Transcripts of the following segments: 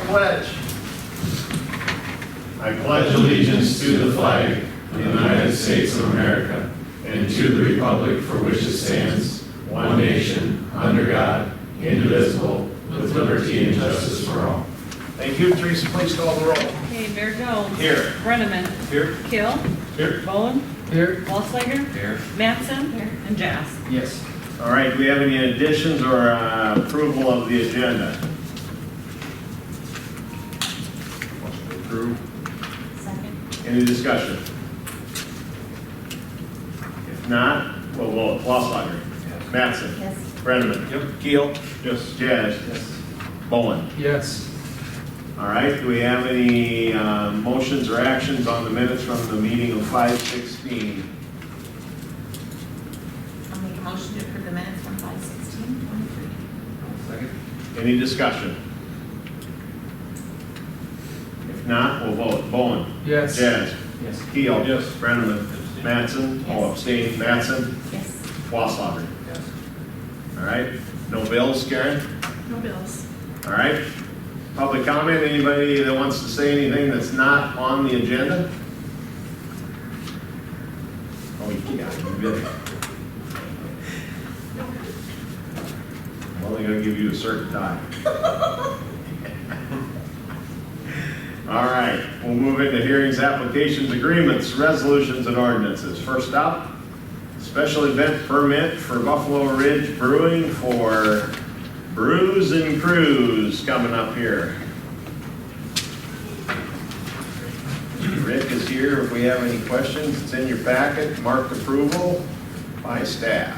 pledge. I pledge allegiance to the flag of the United States of America and to the republic for which it stands, one nation, under God, indivisible, with liberty and justice for all. Thank you. Teresa, please call the roll. Okay, Mayor Jones. Here. Brenneman. Here. Kill. Here. Bowen. Here. Walslager. Here. Mattson. And Jazz. Yes. All right, do we have any additions or approval of the agenda? Motion to approve. Second. Any discussion? If not, we'll vote. Walslager. Yes. Mattson. Yes. Brenneman. Yep. Keel. Yes. Jazz. Yes. Bowen. Yes. All right, do we have any motions or actions on the minutes from the meeting of 5/16? I'll make a motion to approve the minutes from 5/16/23. Second. Any discussion? If not, we'll vote. Bowen. Yes. Jazz. Yes. Keel. Yes. Brenneman. Mattson. Oh, abstain. Mattson. Yes. Wasslager. Yes. All right, no bills, Karen? No bills. All right. Public comment, anybody that wants to say anything that's not on the agenda? Oh, yeah, you did. I'm only gonna give you a certain time. All right, we'll move into hearings, applications, agreements, resolutions, and ordinances. First up, special event permit for Buffalo Ridge Brewing for Brews and Cruise coming up here. Rick is here if we have any questions. It's in your packet, marked approval by staff.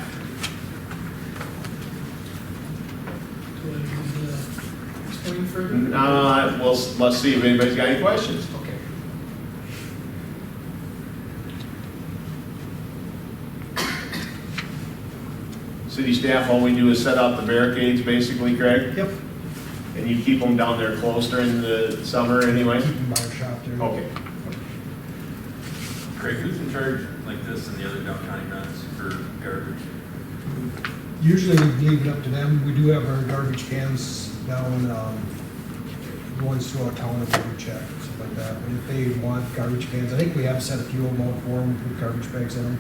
Explain further? Well, let's see if anybody's got any questions. Okay. City staff, all we do is set out the barricades basically, Craig? Yep. And you keep them down there close during the summer anyway? Keep them by our shop there. Okay. Craig, who's in charge like this and the other downtown events for garbage? Usually we leave it up to them. We do have our garbage cans down, the ones throughout town that we check, stuff like that. And if they want garbage cans, I think we have set a few of them out for them with garbage bags in them.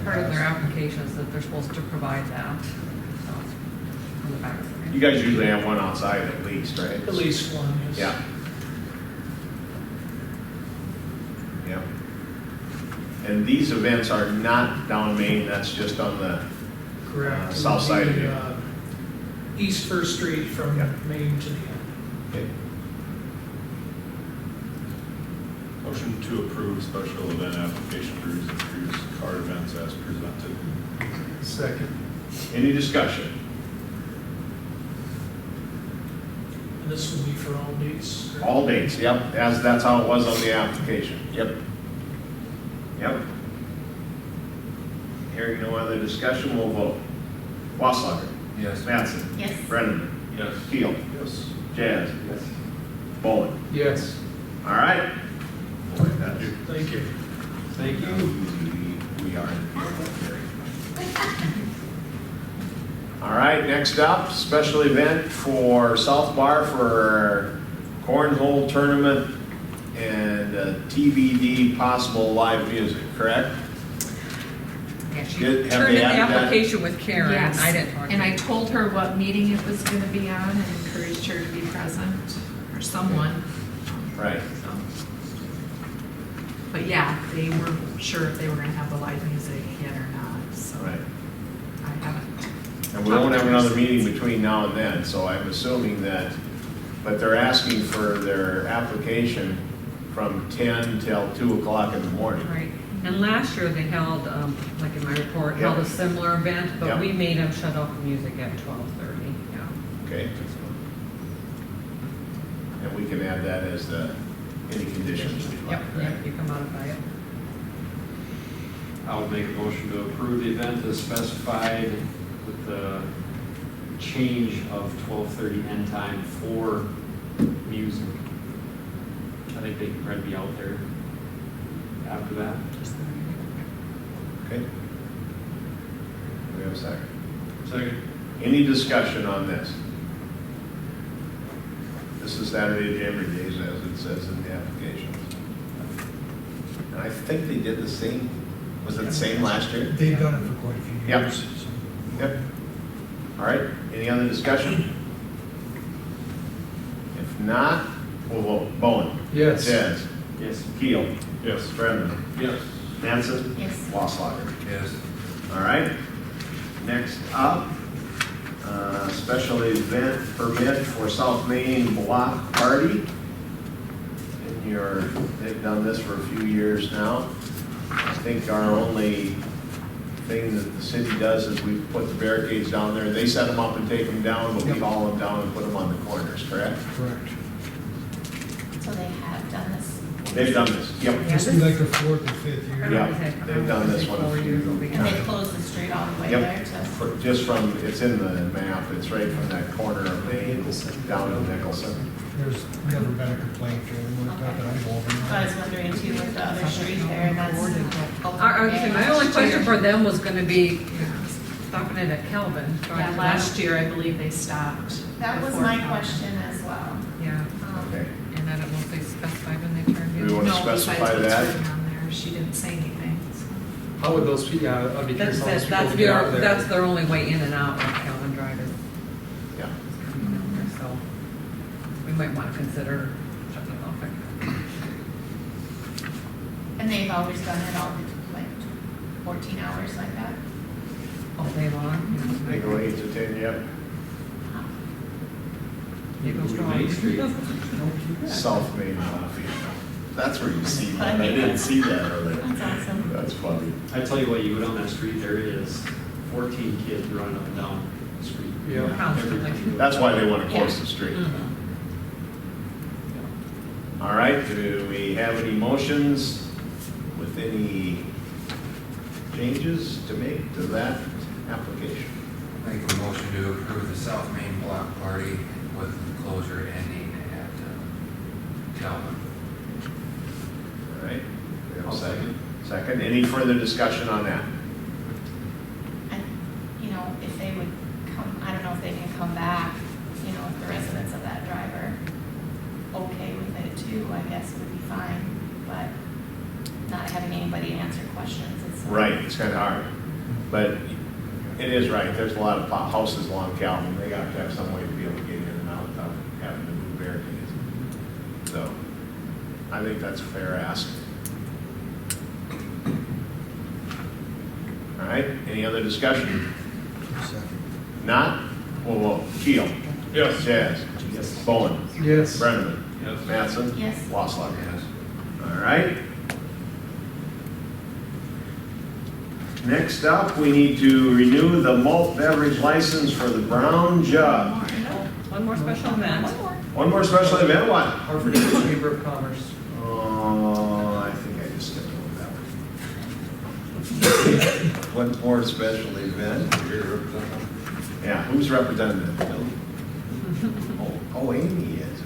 Part of their application is that they're supposed to provide that. So it's on the back of the You guys usually have one outside at least, right? At least one, yes. Yeah. Yeah. And these events are not down Main, that's just on the Correct. south side of it. East First Street from Yeah. Main to the end. Okay. Motion to approve special event application for Brews and Cruise car events as presented. Second. Any discussion? And this will be for all dates? correct? All dates, yep, that's how it was on the application, yep. Yep. Hearing no other discussion, we'll vote. Wasslager. Yes. Mattson. Yes. Brenneman. Yes. Keel. Yes. Jazz. Yes. Bowen. Yes. All right. Boy, that's Thank you. Thank how easy we are. All right, next up, special event for South Bar for cornhole tournament and TBD possible live music, correct? Yeah, she Have turned they in the added that? application with Karen. Yes. I didn't talk to And I her. told her what meeting it was going to be on and encouraged her to be present, or someone. Right. So. But yeah, they weren't sure if they were going to have the live music yet or not, so. Right. I haven't. And we won't have another meeting between now and then, so I'm assuming that, but they're asking for their application from 10 till 2 o'clock in the morning. Right. And last year they held, like in my report, held Yep. a similar event, but Yep. we made them shut off the music at 12:30. Yeah. Okay? And we can add that as any conditions. we'd like, Yep, right? yep, you can modify it. I would make a motion to approve the event as specified with the change of 12:30 end time for music. I think they can probably be out there after that. Okay? Do we have a second? Second. Any discussion on this? This is Saturday Jamboree Days, as it says in the applications. And I think they did the same, was it the same last year? They've done it for quite a few Yep. years. so. Yep. All right, any other discussion? If not, we'll vote. Bowen? Yes. Jazz? Yes. Keel? Yes. Brenneman? Yes. Mattson? Yes. Wasslager? Yes. All right. Next up, special event permit for South Main Block Party. They've done this for a few years now. I think our only thing that the city does is we put the barricades down there. They set them up and take them down, but we haul them down and put them on the corners, correct? Correct. So they have done this. They've done this, yep. Yeah, This will be like the fourth or fifth year. Yeah, they've done this one a 4 few years will be And they done. closed the street all the way Yep. there to. Just from, it's in the map, it's right from that corner of Main down to Nicholson. There's never been a complaint or anything like that that I know of. I was wondering too with the other street there, and that's. My only question for them was gonna be stopping it at Calvin. Yeah, Last year, I believe they stopped. That was before my Calvin. question as well. Yeah, Okay. and I don't know if they specified when they turned Do in. we want to No, besides specify what's that? written on there, she didn't say anything, so. How would those, yeah, I'd be curious how those people would get out there. That's their only way in and out of Calvin Drive is Yeah. coming down there, so we might want to consider shutting it off. And they've always done it all like 14 hours like that. All day long. They go 8 to 10, yep. They go strong. Main Street. South Main Lafayette. That's where you see that. I didn't see that earlier. That's awesome. That's funny. I tell you what, you go down that street, there is 14 kids running up and down the street. Yeah. Constantly. That's why they want to close the street. Mhm. All right, do we have any motions with any changes to make to that application? Make a motion to approve the South Main Block Party with the closure ending at Calvin. All right, we have a second. Second, any further discussion on that? And, you know, if they would come, I don't know if they can come back, you know, if the residents of that drive are okay with it too, I guess would be fine. But not having anybody answer questions is. Right, it's kind of hard, but it is right, there's a lot of houses along Calvin, they got to have some way to be able to get in and out without having to move barricades. So, I think that's a fair ask. All right, any other discussion? Not? We'll vote. Keel? Yes. Jazz? Yes. Bowen? Yes. Brenneman? Yes. Mattson? Yes. Wasslager? Yes. All right. Next up, we need to renew the malt beverage license for the Brown Jug. One more special event. One more special event, what? Hartford Chamber of Commerce. Oh, I think I just skipped over that one. One more special event. Yeah, who's representative? Oh, Amy is.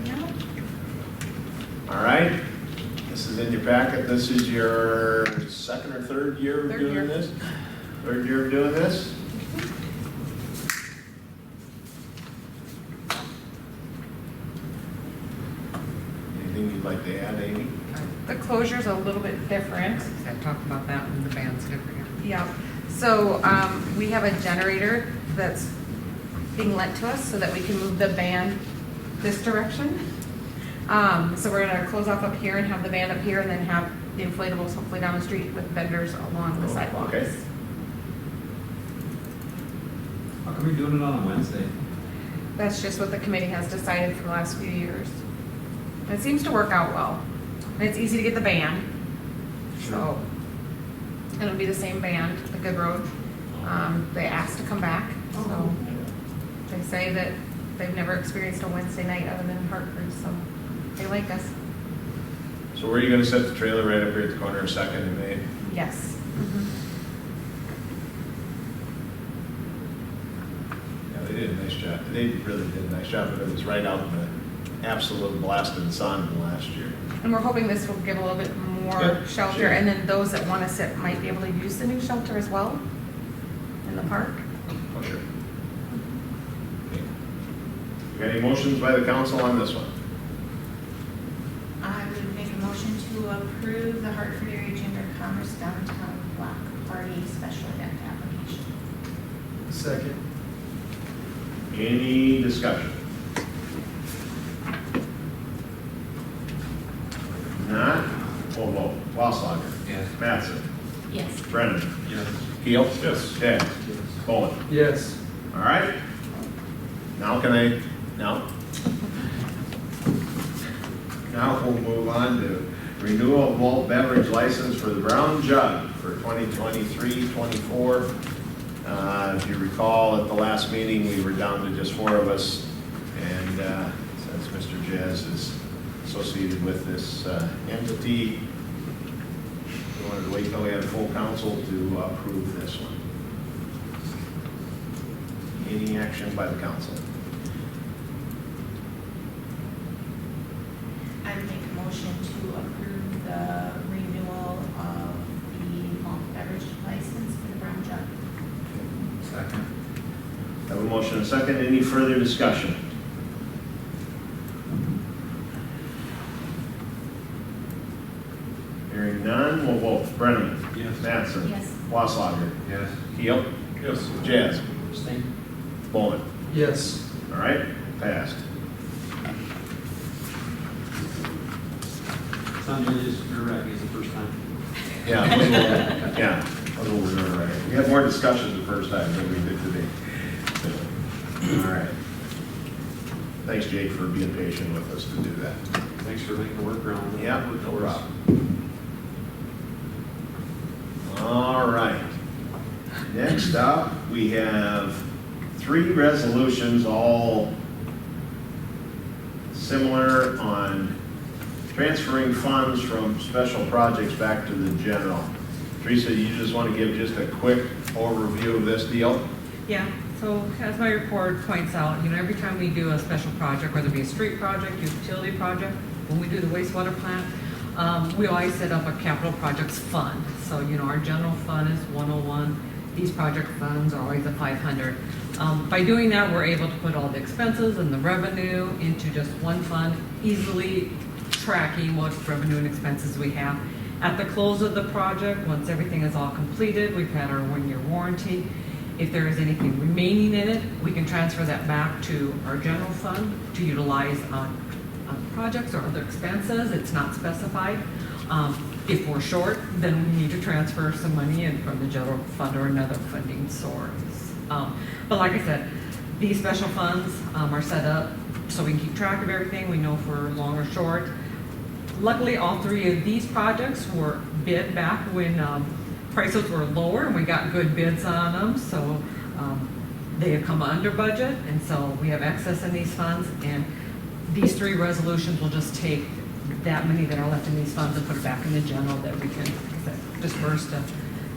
Oh. All right. This is in your packet. This is your second or third year of Third doing year. this? Third year of doing this? Anything you'd like to add, Amy? The closure's a little bit different. I talked about that when the band's different. Yeah. So, we have a generator that's being lent to us so that we can move the band this direction. So we're gonna close off up here and have the band up here and then have the inflatables hopefully down the street with vendors along the sidewalks. Okay. How come you're doing it on a Wednesday? That's just what the committee has decided for the last few years. And it seems to work out well. And it's easy to get the band. So, and it'll be the same band, the Good Road. They asked to come back, so they say that they've never experienced a Wednesday night other than Hartford, so they like us. So where are you gonna set the trailer? Right up here at the corner of Second and Main? Yes. Yeah, they did a nice job. They really did a nice job, but it was right out in the absolute blasting sun last year. And we're hoping this will give a little bit more Yeah, shelter, sure. and then those that want to sit might be able to use the new shelter as well in the park. Oh, sure. Okay. Got any motions by the council on this one? I would make a motion to approve the Hartford Area Chamber of Commerce Downtown Block Party Special Event application. Second. Any discussion? Not, we'll vote. Wasslager. Yes. Mattson. Yes. Brennan. Yes. Keel. Yes. Jazz. Bowen. Yes. All right. Now can I, now? Now we'll move on to renewal of malt beverage license for the Brown Jug for 2023-24. If you recall, at the last meeting, we were down to just 4 of us. And since Mr. Jazz is associated with this entity, we wanted to wait till we had a full council to approve this one. Any action by the council? I would make a motion to approve the renewal of the malt beverage license for the Brown Jug. Second. Have a motion and a second. Any further discussion? Hearing none, we'll vote. Brennan. Yes. Mattson. Yes. Wasslager. Yes. Keel. Yes. Jazz. Abstain? Bowman. Yes. All right, passed. It's not nearly as nerve-wracking as the first time. Yeah, yeah. A little nerve-wracking. We had more discussions the first time than we did today. All right. Thanks, Jake, for being patient with us to do that. Thanks for making the workaround. Yeah, no problem. All right. Next up, we have 3 resolutions, all similar on transferring funds from special projects back to the general. Teresa, you just want to give just a quick overview of this deal? Yeah, so as my report points out, every time we do a special project, whether it be a street project, utility project, when we do the wastewater plant, we always set up a capital projects fund. So, our general fund is 101. These project funds are always at 500. By doing that, we're able to put all the expenses and the revenue into just one fund, easily tracking what revenue and expenses we have. At the close of the project, once everything is all completed, we've had our 1-year warranty. If there is anything remaining in it, we can transfer that back to our general fund to utilize on projects or other expenses. It's not specified. If we're short, then we need to transfer some money in from the general fund or another funding source. But like I said, these special funds are set up so we can keep track of everything. We know if we're long or short. Luckily, all 3 of these projects were bid back when prices were lower and we got good bids on them. So they have come under budget, and so we have excess in these funds. And these 3 resolutions will just take that money that are left in these funds and put it back in the general that we can, like I said, disperse to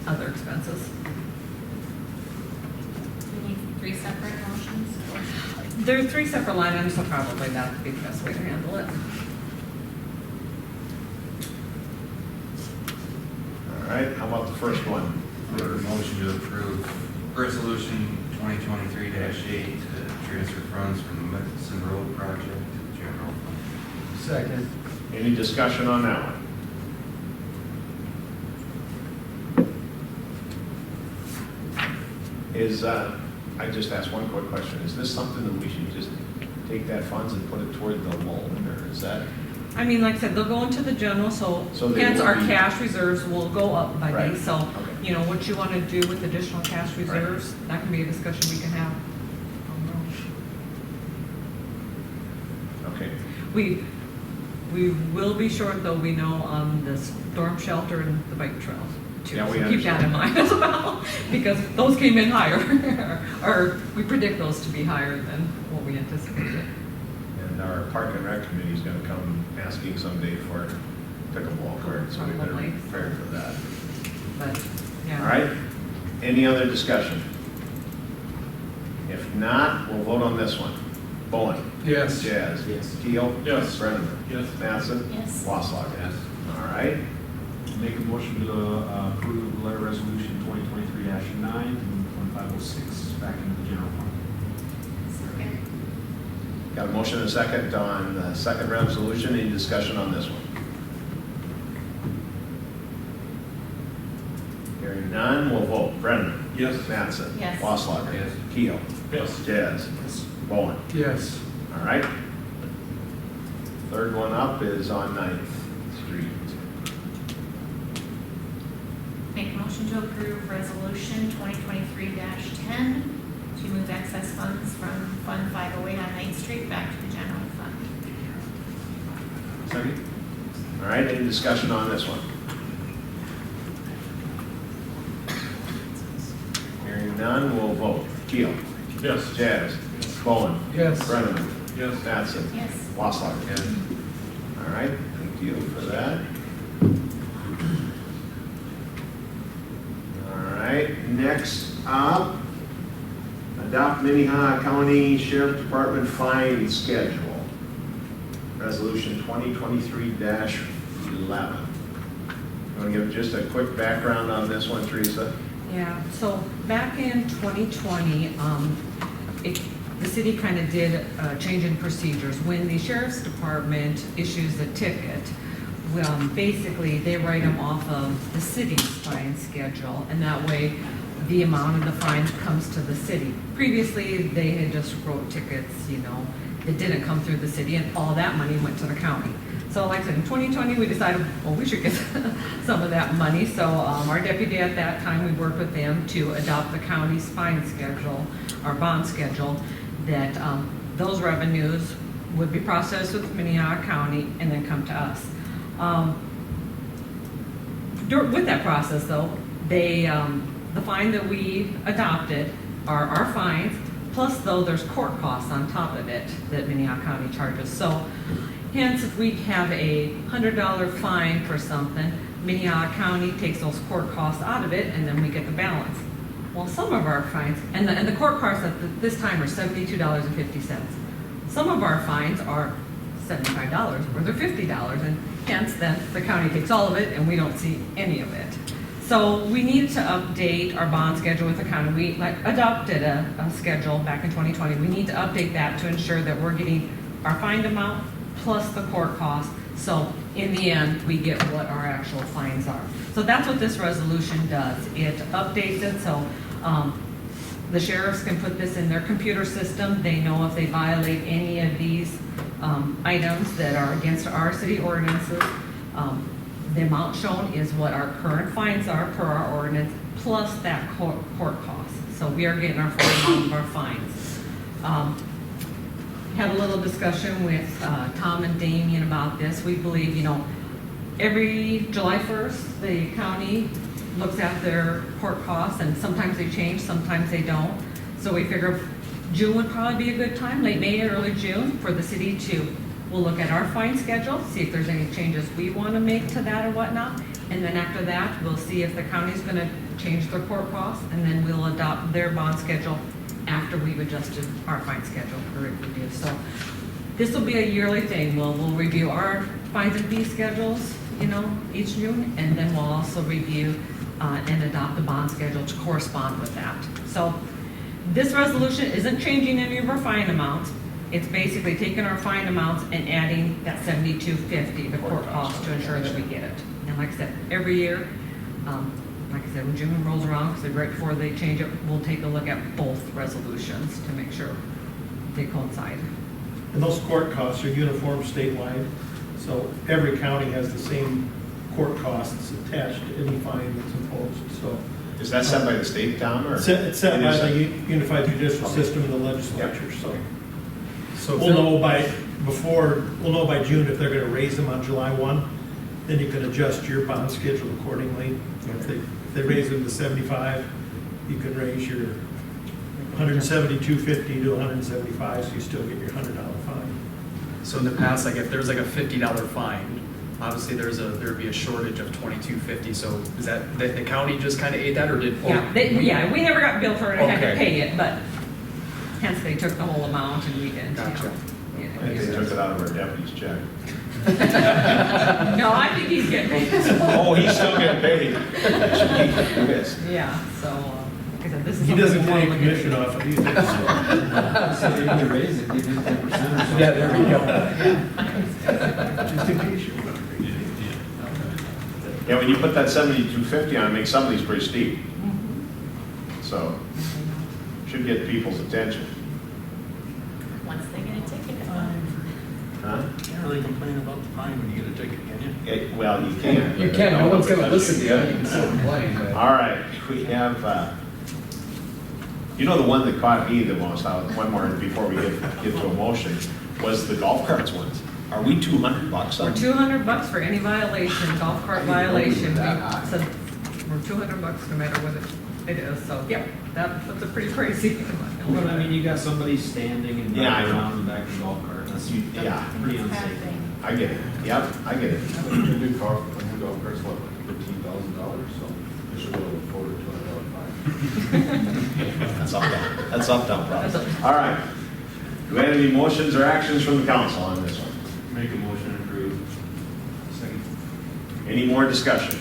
other expenses. We need 3 separate motions. There are 3 separate line items, so probably that would be the best way to handle it. All right, how about the first one? Make a motion to approve resolution 2023-8 to transfer funds from the Mickelson Road project to the general fund. Second. Any discussion on that one? I just asked one quick question. Is this something that we should just take that funds and put it toward the loan, or is that? I mean, like I said, they'll go into the general, so they hence will our be- cash reserves will go up by Right. these. So, Okay. what you want to do with additional cash reserves, that can be a discussion we can have. Okay. We will be short, though, we know, on the storm shelter and the bike trails, too. Yeah, we So keep that in understand. mind as well, because those came in higher, or we predict those to be higher than what we anticipated. And our Park and Rec Committee is going to come asking someday for pickleball courts, so we better be Probably. prepared for that. But, yeah. All right, any other discussion? If not, we'll vote on this one. Bowen. Yes. Jazz. Yes. Keel. Yes. Brenneman. Yes. Mattson. Yes. Wasslager. Yes. All right, Make a motion to approve letter resolution 2023-9 and 1506 back into the general fund. Second. Got a motion and a second on the second resolution. Any discussion on this one? Hearing none, we'll vote. Brennan? Yes. Mattson? Yes. Wasslager? Yes. Keel? Yes. Jazz? Bowen? Yes. All right. Third one up is on 9th Street. Make a motion to approve resolution 2023-10 to move excess funds from Fund 508 on 9th Street back to the general fund. Second? All right, any discussion on this one? Hearing none, we'll vote. Keel? Yes. Jazz? Bowen? Yes. Brenneman? Yes. Mattson? Yes. Wasslager? Yes. All right, thank you for that. All right, next up, adopt Minnehaha County Sheriff Department fine schedule. Resolution 2023-11. You want to give just a quick background on this one, Teresa? Yeah, so back in 2020, the city kind of did a change in procedures. When the sheriff's department issues a ticket, basically they write them off of the city's fine schedule, and that way the amount of the fine comes to the city. Previously, they had just wrote tickets, that didn't come through the city, and all that money went to the county. So like I said, in 2020, we decided, well, we should get some of that money. So our deputy at that time, we worked with them to adopt the county's fine schedule, our bond schedule, that those revenues would be processed with Minnehaha County and then come to us. With that process, though, the fine that we adopted are our fines, plus though there's court costs on top of it that Minnehaha County charges. So hence, if we have a $100 fine for something, Minnehaha County takes those court costs out of it, and then we get the balance. Well, some of our fines, and the court costs at this time are $72.50. Some of our fines are $75 or they're $50, and hence then the county takes all of it and we don't see any of it. So we need to update our bond schedule with the county. We adopted a schedule back in 2020. We need to update that to ensure that we're getting our fined amount plus the court costs. So in the end, we get what our actual fines are. So that's what this resolution does. It updates it so the sheriffs can put this in their computer system. They know if they violate any of these items that are against our city ordinances. The amount shown is what our current fines are per our ordinance, plus that court cost. So we are getting our full amount of our fines. Had a little discussion with Tom and Damien about this. We believe, every July 1st, the county looks at their court costs, and sometimes they change, sometimes they don't. So we figure June would probably be a good time, late May or early June, for the city to, we'll look at our fine schedule, see if there's any changes we want to make to that or whatnot. And then after that, we'll see if the county's going to change their court costs, and then we'll adopt their bond schedule after we've adjusted our fine schedule for review. So this will be a yearly thing. We'll review our fines and fee schedules, each June, and then we'll also review and adopt the bond schedule to correspond with that. So this resolution isn't changing any of our fine amounts. It's basically taking our fine amounts and adding that $72.50, the court cost, to ensure that we get it. And like I said, every year, like I said, when June rolls around, because right before they change it, we'll take a look at both resolutions to make sure they coincide. And those court costs are uniform statewide, so every county has the same court costs attached to any fine that's imposed, so. Is that set by the state, Tom, or? It's set It by is the set. unified judicial Okay. system in the legislature, so. So We'll know by June if they're gonna raise them on July 1, then you can adjust your bond schedule accordingly. If they raise them to 75, you can raise your 172.50 to 175, so you still get your $100 fine. So in the past, if there's a $50 fine, obviously there'd be a shortage of $22.50. So is that the county just kind of ate that, or did? Yeah, we never got billed for it, I had to Okay. pay it, but hence they took the whole amount and we didn't. Gotcha. I think they took it out of our deputy's check. No, I think he's getting paid. Oh, he's still getting paid. Yes. Yeah, so, because said, this is. He doesn't something take we're commission looking off it either. So they need to raise it, give him 10% or something. Yeah, there we go. Just in case you want to read it. Yeah, when you put that 7250 on, it makes some of these pretty steep. So, should get people's attention. Once they get a ticket, it's fine. Huh? Can't really complain about the fine when you get a ticket, can you? Well, you can. You can, no one's gonna listen to you, you can still complain, but. All right, we have, you know, the one that caught me the most, one more before we get to a motion, was the golf carts ones. Are we $200 We're on? $200 for any violation, golf cart violation. that. So we're $200 no matter what it is. So, yep, that's a pretty crazy. But I mean, you got somebody standing and Yeah, I driving know. around the back of the golf cart, that's Yeah, pretty It's bad unsafe. thing. I get it. Yep, I get it. The new golf carts, what, $15,000, so they should be able to afford a $200 fine. That's up, down, problem. All right. Do we have any motions or actions from the council on this one? Make a motion to approve. Second. Any more discussion?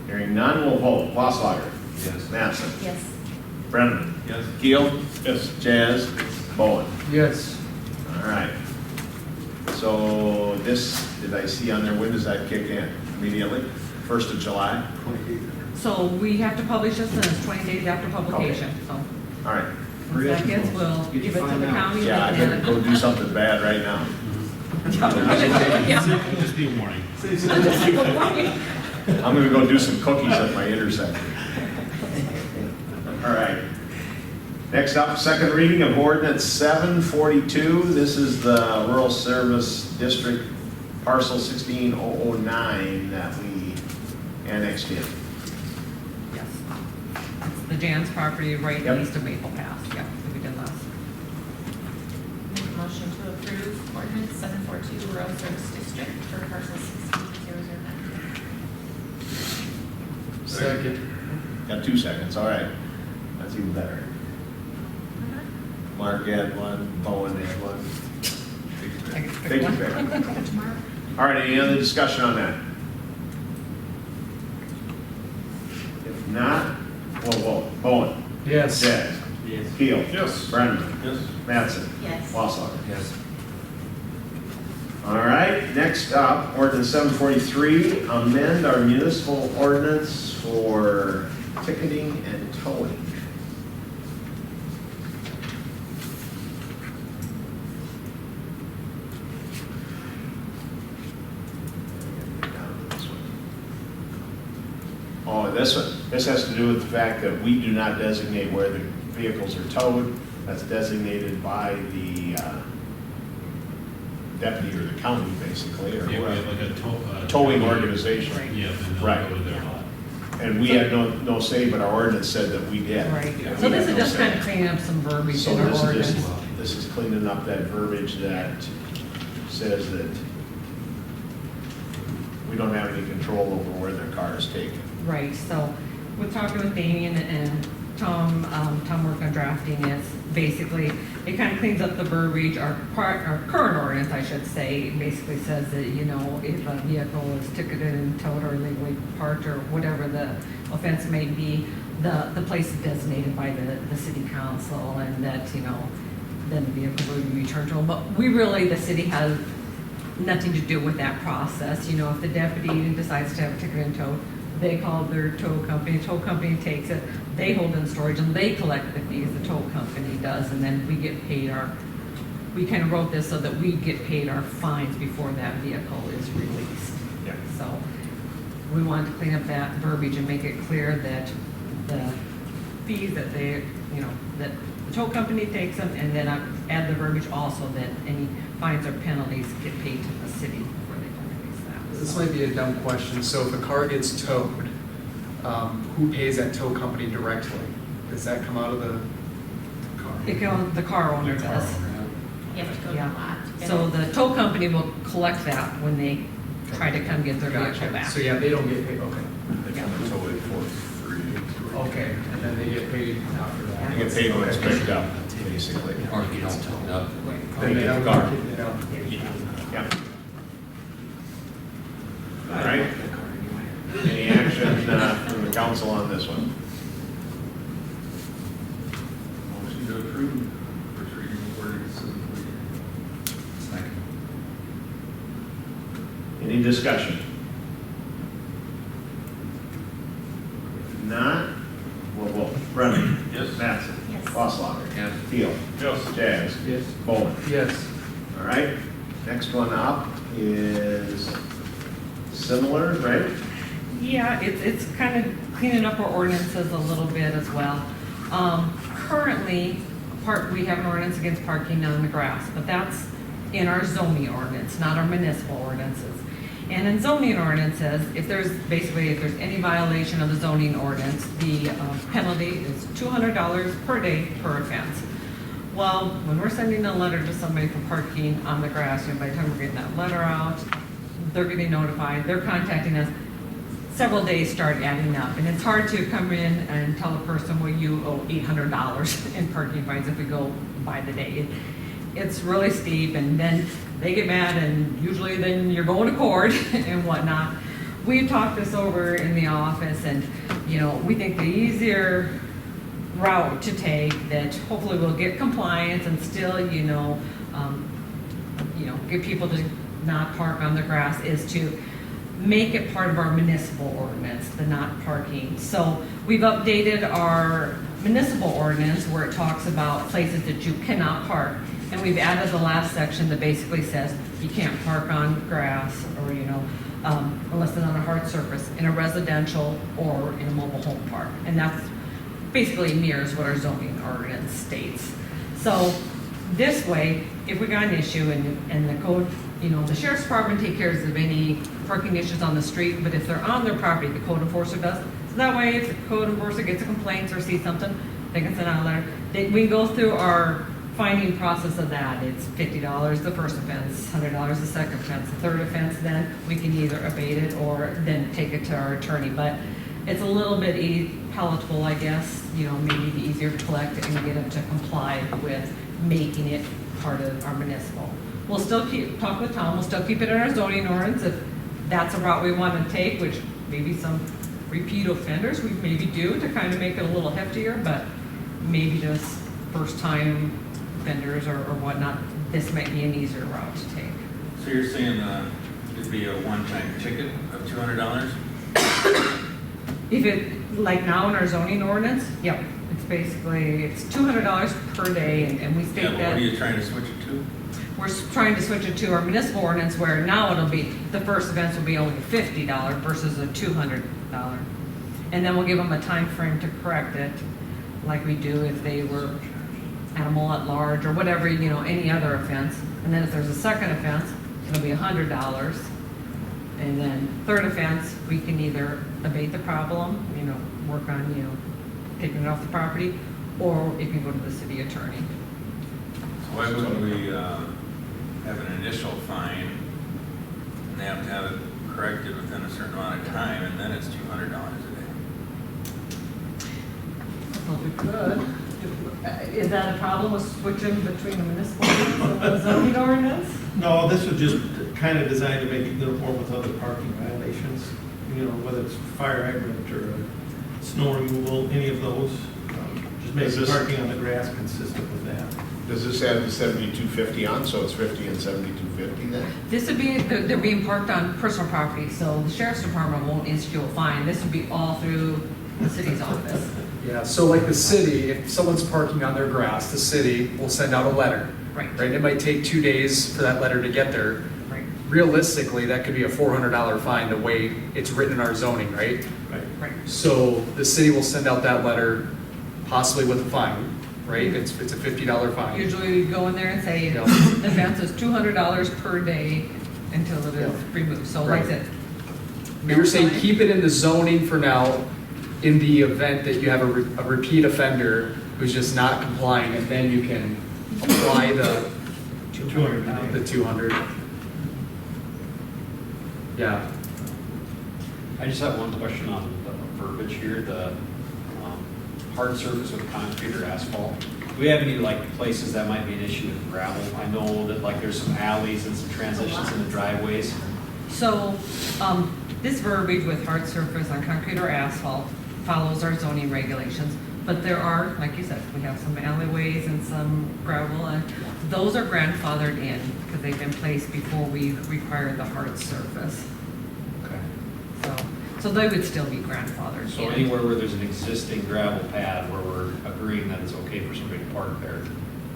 Hearing none, we'll vote. Wasslager. Yes. Mattson. Yes. Brenneman. Yes. Keel. Yes. Jazz. Bowen. Yes. All right. So this, did I see on there, when does that kick in? Immediately? 1st of July? So we have to publish this, and it's 20 days after publication. So All right. once that gets, we'll Get give your it to fine the out. county. Yeah, I better go do something bad right now. Yeah. Just be a warning. I'm gonna go do some cookies at my intersection. All right. Next up, second reading of ordinance 742. This is the Rural Service District parcel 16009 that we annexed in. Yes. It's the Jan's property right Yep. east of Maple Pass. Yeah, that we did last. Make a motion to approve ordinance 742 Rural Service District for parcel 16,009. Second. Got 2 seconds, all right. That's even better. Mark had one, Bowen had one. I can pick Thank you, one. Bear. All right, any other discussion on that? If not, we'll vote. Bowen. Yes. Jazz. Yes. Keel. Yes. Brenneman. Yes. Mattson. Yes. Wasslager. Yes. All right, next up, ordinance 743, amend our municipal ordinance for ticketing and towing. Oh, this one, this has to do with the fact that we do not designate where the vehicles are towed. That's designated by the deputy or the county, basically, or Yeah, we have whoever. like a Towing organization. Yeah, and Right. they'll go to their lot. And we had no say, but our ordinance said that we did. Right. Yeah, So we this had is no just say. kind of cleaning up some verbiage So in our this is ordinance. just, this is cleaning up that verbiage that says that we don't have any control over where their car is taken. Right, so we're talking with Damien and Tom worked on drafting this. Basically, it kind of cleans up the verbiage, our current ordinance, I should say, basically says that, you know, if a vehicle is ticketed and towed or illegally parked or whatever the offense may be, the place is designated by the city council and that, you know, then the vehicle will be returned to them. But we really, the city has nothing to do with that process. You know, if the deputy decides to have a ticket and towed, they call their tow company takes it, they hold it in storage and they collect the fees, the tow company does, and then we get paid we kind of wrote this so that we get paid our fines before that vehicle is released. Yeah. So we wanted to clean up that verbiage and make it clear that the fees that they, you know, that the tow company takes them, and then add the verbiage also that any fines or penalties get paid to the city before they can release that. This might be a dumb question. So if a car gets towed, who pays that tow company directly? Does that come out of the car? The car owner The car does. owner, You have to go to the Yeah. lot. So the tow company will collect that when they try to come get their vehicle Gotcha. back. So yeah, they don't get paid, okay. They come and tow it for free. Okay, and then they get paid after that. You get paid when it's picked up, basically. Or if you don't tow it up. Then they Take the don't car. get it out. Yeah. All right. Any action from council on this one? Motion to approve first reading of ordinance of the Second. Any discussion? If not, we'll vote. Brennan? Yes. Mattson? Yes. Osvaldo? Yes. Keel? Yes. Jazz? Yes. Bowman? Yes. All right, next one up is similar, right? Yeah, it's kind of cleaning up our ordinances a little bit as well. Currently, we have an ordinance against parking on the grass, but that's in our zoning ordinance, not our municipal ordinances. And in zoning ordinances, if there's any violation of the zoning ordinance, the penalty is $200 per day per offense. Well, when we're sending a letter to somebody for parking on the grass, by the time we're getting that letter out, they're getting notified, they're contacting us, several days start adding up. And it's hard to come in and tell a person, well, you owe $800 in parking fines if we go by the day. It's really steep, and then they get mad, and usually then you're going to court and whatnot. We've talked this over in the office, and, we think the easier route to take that hopefully will get compliance and still, get people to not park on the grass is to make it part of our municipal ordinance, the not parking. So we've updated our municipal ordinance where it talks about places that you cannot park. And we've added the last section that basically says you can't park on grass or, unless it's on a hard surface in a residential or in a mobile home park. And that's basically mirrors what our zoning ordinance states. So this way, if we got an issue and the code, the sheriff's department takes care of any parking issues on the street, but if they're on their property, the code enforcer does. So that way, if the code enforcer gets a complaint or sees something, they can send out a letter. We go through our finding process of that. It's $50 the first offense, $100 the second offense, the third offense, then we can either abate it or then take it to our attorney. But it's a little bit palatable, I guess, maybe easier to collect and get them to comply with making it part of our municipal. We'll still talk with Tom, we'll still keep it in our zoning ordinance if that's a route we want to take, which maybe some repeat offenders we maybe do to kind of make it a little heftier, but maybe just first time offenders or whatnot, this might be an easier route to take. So you're saying it'd be a one-time ticket of $200? If it, like now in our zoning ordinance, yep, it's $200 per day, and we state Yeah, but that. what are you trying to switch it to? We're trying to switch it to our municipal ordinance where now it'll be, the first offense will be only $50 versus a $200. And then we'll give them a time frame to correct it, like we do if they were animal at large or whatever, any other offense. And then if there's a second offense, it'll be $100. And then third offense, we can either abate the problem, work on, taking it off the property, or it can go to the city attorney. So why wouldn't we have an initial fine and they have to have it corrected within a certain amount of time, and then it's $200 a day? Well, we could. Is that a problem with switching between the municipal ordinance and the zoning ordinance? No, this was just kind of designed to make it uniform with other parking violations, whether it's fire hydrant or snow removal, any of those. Just make the parking on the grass consistent with that. Does this add the 7250 on, so it's 50 and 7250 then? This would be, they're being parked on personal property, so the sheriff's department won't institute a fine. This would be all through the city's office. Yeah, so like the city, if someone's parking on their grass, the city will send out a letter. Right. Right, it might take 2 days for that letter to get there. Right. Realistically, that could be a $400 fine the way it's written in our zoning, right? Right. So the city will send out that letter possibly with a fine, right? It's a $50 fine. Usually we go in there and say, Yeah. the offense is $200 per day until it is Yeah. removed. So like I Right. said. But you're saying fine. keep it in the zoning for now, in the event that you have a repeat offender who's just not complying, and then you can apply the 200. Yeah. I just have one question on the verbiage here, the hard surface with concrete or asphalt. Do we have any places that might be an issue with gravel? I know that there's some alleys and some transitions in the driveways. So, this verbiage with hard surface on concrete or asphalt, follows our zoning regulations. But there are, like you said, we have some alleyways and some gravel, and those are grandfathered in because they've been placed before we require the hard surface. Okay. So they would still be grandfathered So in. anywhere where there's an existing gravel pad where we're agreeing that it's okay for somebody to park there.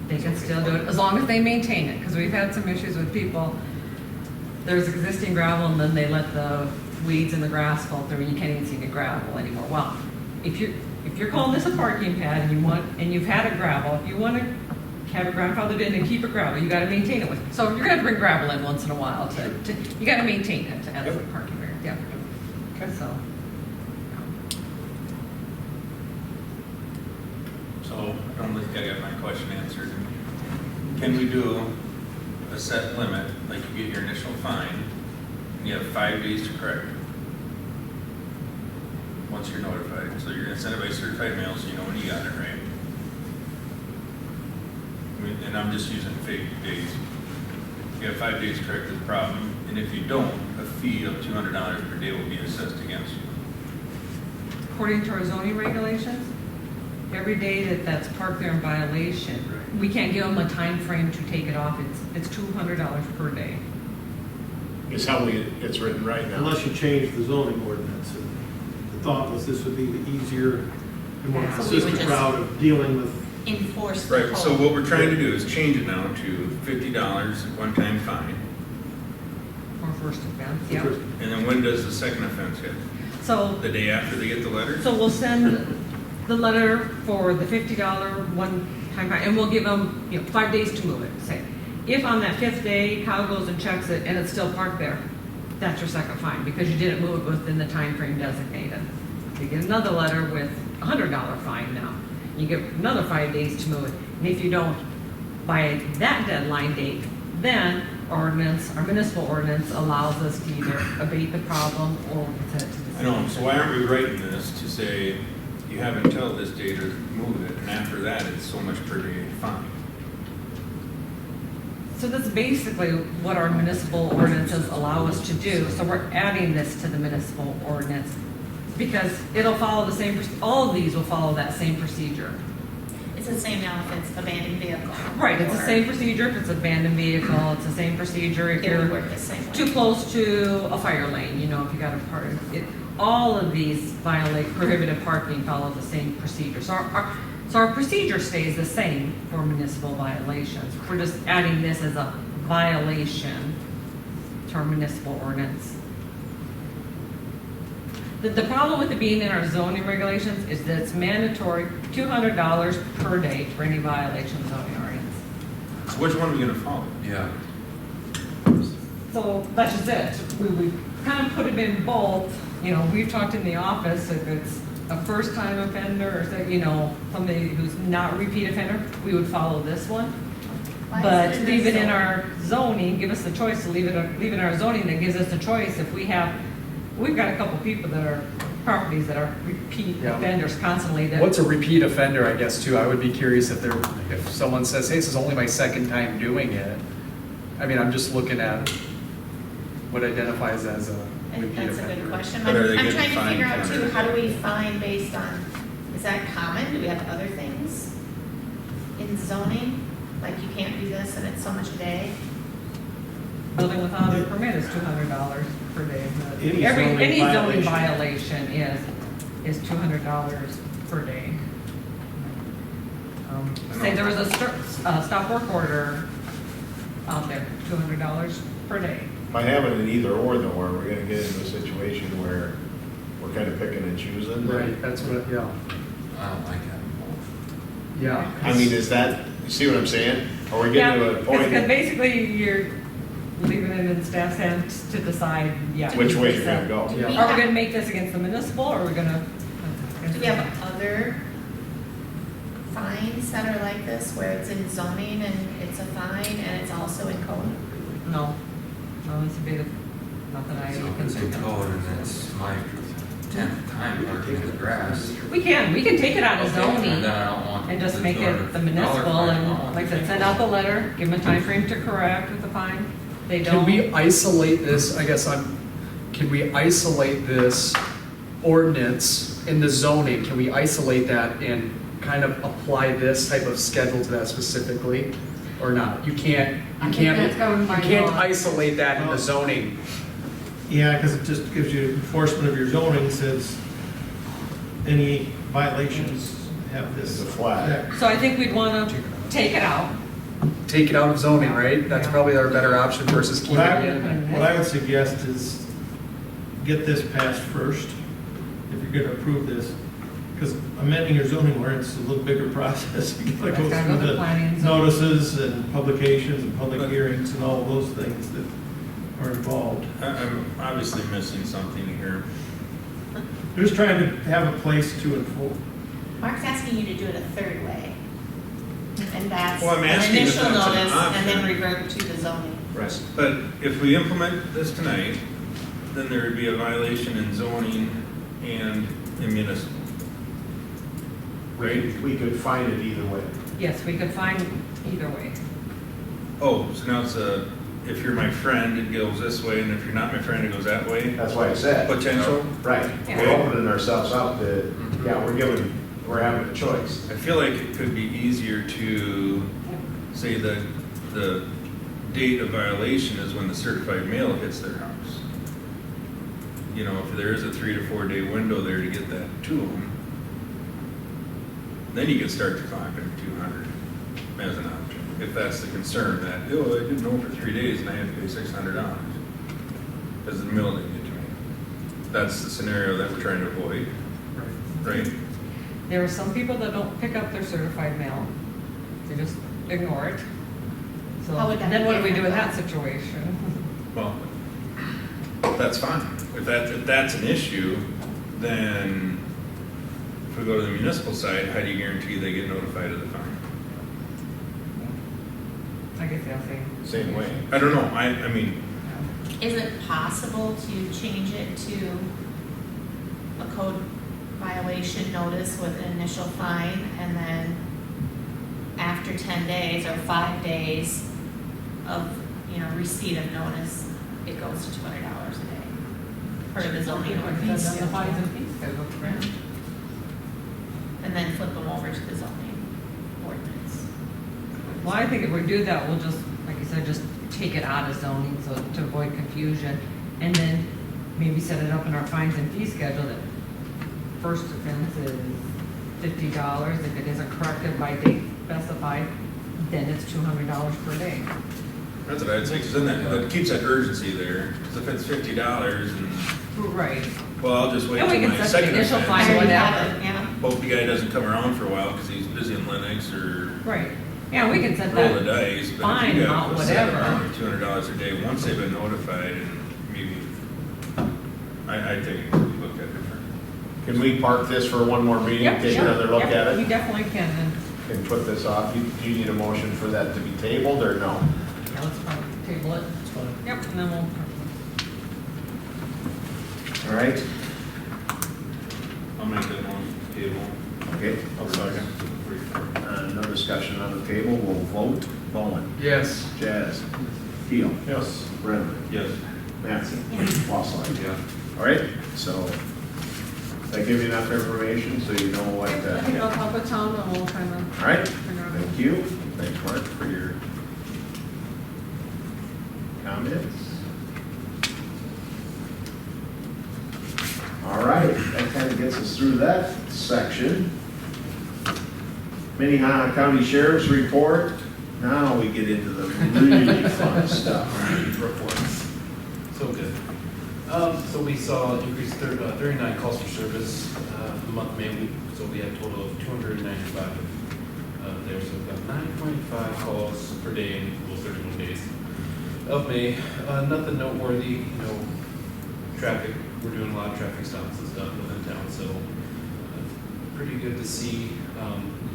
They can still do it, as long as they maintain it, because we've had some issues with people, there's existing gravel, and then they let the weeds and the grass fall through, and you can't even see the gravel anymore. Well, if you're calling this a parking pad, and you've had a gravel, if you want to have it grandfathered in and keep it gravel, you gotta maintain it with, so you're gonna bring gravel in once in a while you gotta maintain it as a parking area, yeah. Okay, so. So I don't think I got my question answered. Can we do a set limit, like you get your initial fine, and you have 5 days to correct it? Once you're notified, so you're gonna send it by certified mail, so you know when you got it, right? I mean, and I'm just using fake days. You have 5 days to correct the problem, and if you don't, a fee of $200 per day will be assessed against you. According to our zoning regulations, every day that's parked there in violation, we can't give them a time frame to take it off. It's $200 per day. Is how it's written right now. Unless you change the zoning ordinance. And the thought was this would be the easier and more Yeah. So we would consistent just- route of dealing with. Enforce the Right, so code. what we're trying to do is change it now to $50 one-time fine. For first offense, yeah. And then when does the second offense hit? So, The day after they get the letter? so we'll send the letter for the $50 one-time fine, and we'll give them, 5 days to move it, say. If on that 5th day, Kyle goes and checks it and it's still parked there, that's your second fine, because you didn't move it within the time frame designated. You get another letter with a $100 fine now. You get another 5 days to move it. And if you don't, by that deadline date, then our municipal ordinance allows us to either abate the problem or send it to the I know, city. so why aren't we writing this to say, you have until this date to move it, and after that, it's so much per day fine? So that's basically what our municipal ordinances allow us to do. So we're adding this to the municipal ordinance because it'll follow the same, all of these will follow that same procedure. It's the same now if it's abandoned vehicle. Right, it's the or same procedure if it's abandoned vehicle, it's the same procedure if It would you're work the same way. too close to a fire lane, if you got a park. All of these violate prohibited parking follow the same procedure. So our procedure stays the same for municipal violations. We're just adding this as a violation to our municipal ordinance. The problem with it being in our zoning regulations is that it's mandatory $200 per day for any violation of zoning ordinance. So which one are we gonna follow? Yeah. So that's just it. We kind of put it in both. We've talked in the office, if it's a first-time offender or, somebody who's not a repeat offender, we would follow this one. Why is But in leave the it in zone? our zoning, give us the choice to leave it in our zoning, that gives us the choice if we've got a couple people that are, properties that are repeat Yeah. offenders constantly that. What's a repeat offender, I guess, too? I would be curious if someone says, hey, this is only my second time doing it. I mean, I'm just looking at what identifies as a I think repeat that's a offender. good question. But are they I'm getting trying to fined figure out for too, it? how do we fine based on, is that common? Do we have other things in zoning? Like you can't do this and it's so much a day? Building without a permit is $200 per day. Any Any zoning zoning violation. violation is $200 per day. Say there was a stop work order out there, $200 per day. By having an either or though, are we gonna get into a situation where we're kind of picking and choosing? Right, that's what, yeah. I don't like that. Yeah. I mean, is that, you see what I'm saying? Are we getting to a point? Because basically you're leaving it in staff's hands to decide, yeah. Which way you're gonna go? Do we Are we have- gonna make this against the municipal, or are we gonna? Do we have other fines that are like this, where it's in zoning and it's a fine and it's also in code? No, this would be not that I So can if it's in think code of. and it's my 10th time parking in the grass. We can take it out of Okay, zoning and then I don't want and just the make it the municipal, $200 and fine. like I said, send out the letter, give them a time frame to correct with the fine. They Can don't. we isolate this, can we isolate this ordinance in the zoning, can we isolate that and kind of apply this type of schedule to that specifically? Or not? You can't, I think that's governed by law. isolate that in the zoning. Yeah, because it just gives you enforcement of your zoning, says any violations have this. It's a flag. So I think we'd want to take it out. Take it out of zoning, right? That's probably our better option versus keeping What it in. what I would suggest is get this passed first, if you're gonna approve this, because amending your zoning ordinance is a little bigger process. You gotta go It's gotta go through to the planning and zoning. notices and publications and public hearings and all those things that are involved. I'm obviously missing something here. We're just trying to have a place to enforce. Mark's asking you to do it a third way. And that's Well, I'm an asking if initial that's an notice and then option. revert to the zoning. Right. But if we implement this tonight, then there would be a violation in zoning and in municipal. Right? We could find it either way. Yes, we could find either way. Oh, so now it's if you're my friend, it goes this way, and if you're not my friend, it goes that way? That's why I said. Potential? Right. Yeah. We're opening ourselves up to, yeah, we're having a choice. I feel like it could be easier to say that the date of violation is when the certified mail hits their house. You know, if there is a 3 to 4 day window there to get that to them, then you can start the clock at 200 as an option. If that's the concern, that, oh, I didn't know for 3 days and I have to pay $600 because the mail didn't get to me. That's the scenario that we're trying to avoid, right? There are some people that don't pick up their certified mail. They just ignore it. So How would that then be what do we do with different? that situation? Well, that's fine. If that's an issue, then if we go to the municipal side, how do you guarantee they get notified of the fine? I guess they'll say. Same way. I don't know. I mean, Is it possible to change it to a code violation notice with an initial fine and then after 10 days or 5 days of, receipt of notice, it goes to $200 a day per the zoning ordinance? The fines and fees schedule, correct? And then flip them over to the zoning ordinance. Well, I think if we do that, we'll just, like you said, just take it out of zoning so to avoid confusion. And then maybe set it up in our fines and fee schedule that first offense is $50. If it isn't corrected by date specified, then it's $200 per day. that's what I'd say, because then that keeps that urgency there. Because if it's $50 and, Right. well, I'll just wait And we till can my set the second initial I fine. offense. already whatever. have it, yeah. Hope the guy doesn't come around for a while because he's busy in Linux or Right. Yeah, we can set roll the that. dice. But fine if you amount, got a set whatever. amount of $200 a day, once they've been notified, and maybe, I think it could be looked at different. Can we park this for one more meeting, Yep, take sure. another look Yep, at We it, definitely can, and, and put this off? Do you need a motion for that to be tabled, or no? yeah, let's probably table it. It's fine. Yep, and then we'll. All right? I'll make that one table. Okay. I'll second. No discussion on the table, we'll vote. Bowen. Yes. Jazz. Keel. Yes. Brenneman. Yes. Mattson. Yes. Lossline. Yeah. All right, so that give you enough information so you know what, I think I'll talk with Tom and we'll kind of. all right? figure out. Thank you. Thanks, Mark, for your comments. All right, that kind of gets us through that section. Minnehaha County Sheriff's Report. Now we get into the really fun stuff. Reports. So good. So we saw an increase 39 calls for service the month of May. So we had a total of 295 there. So we've got 9.5 calls per day in those 31 days of May. Nothing noteworthy, traffic. We're doing a lot of traffic stops and stuff within town. So pretty good to see.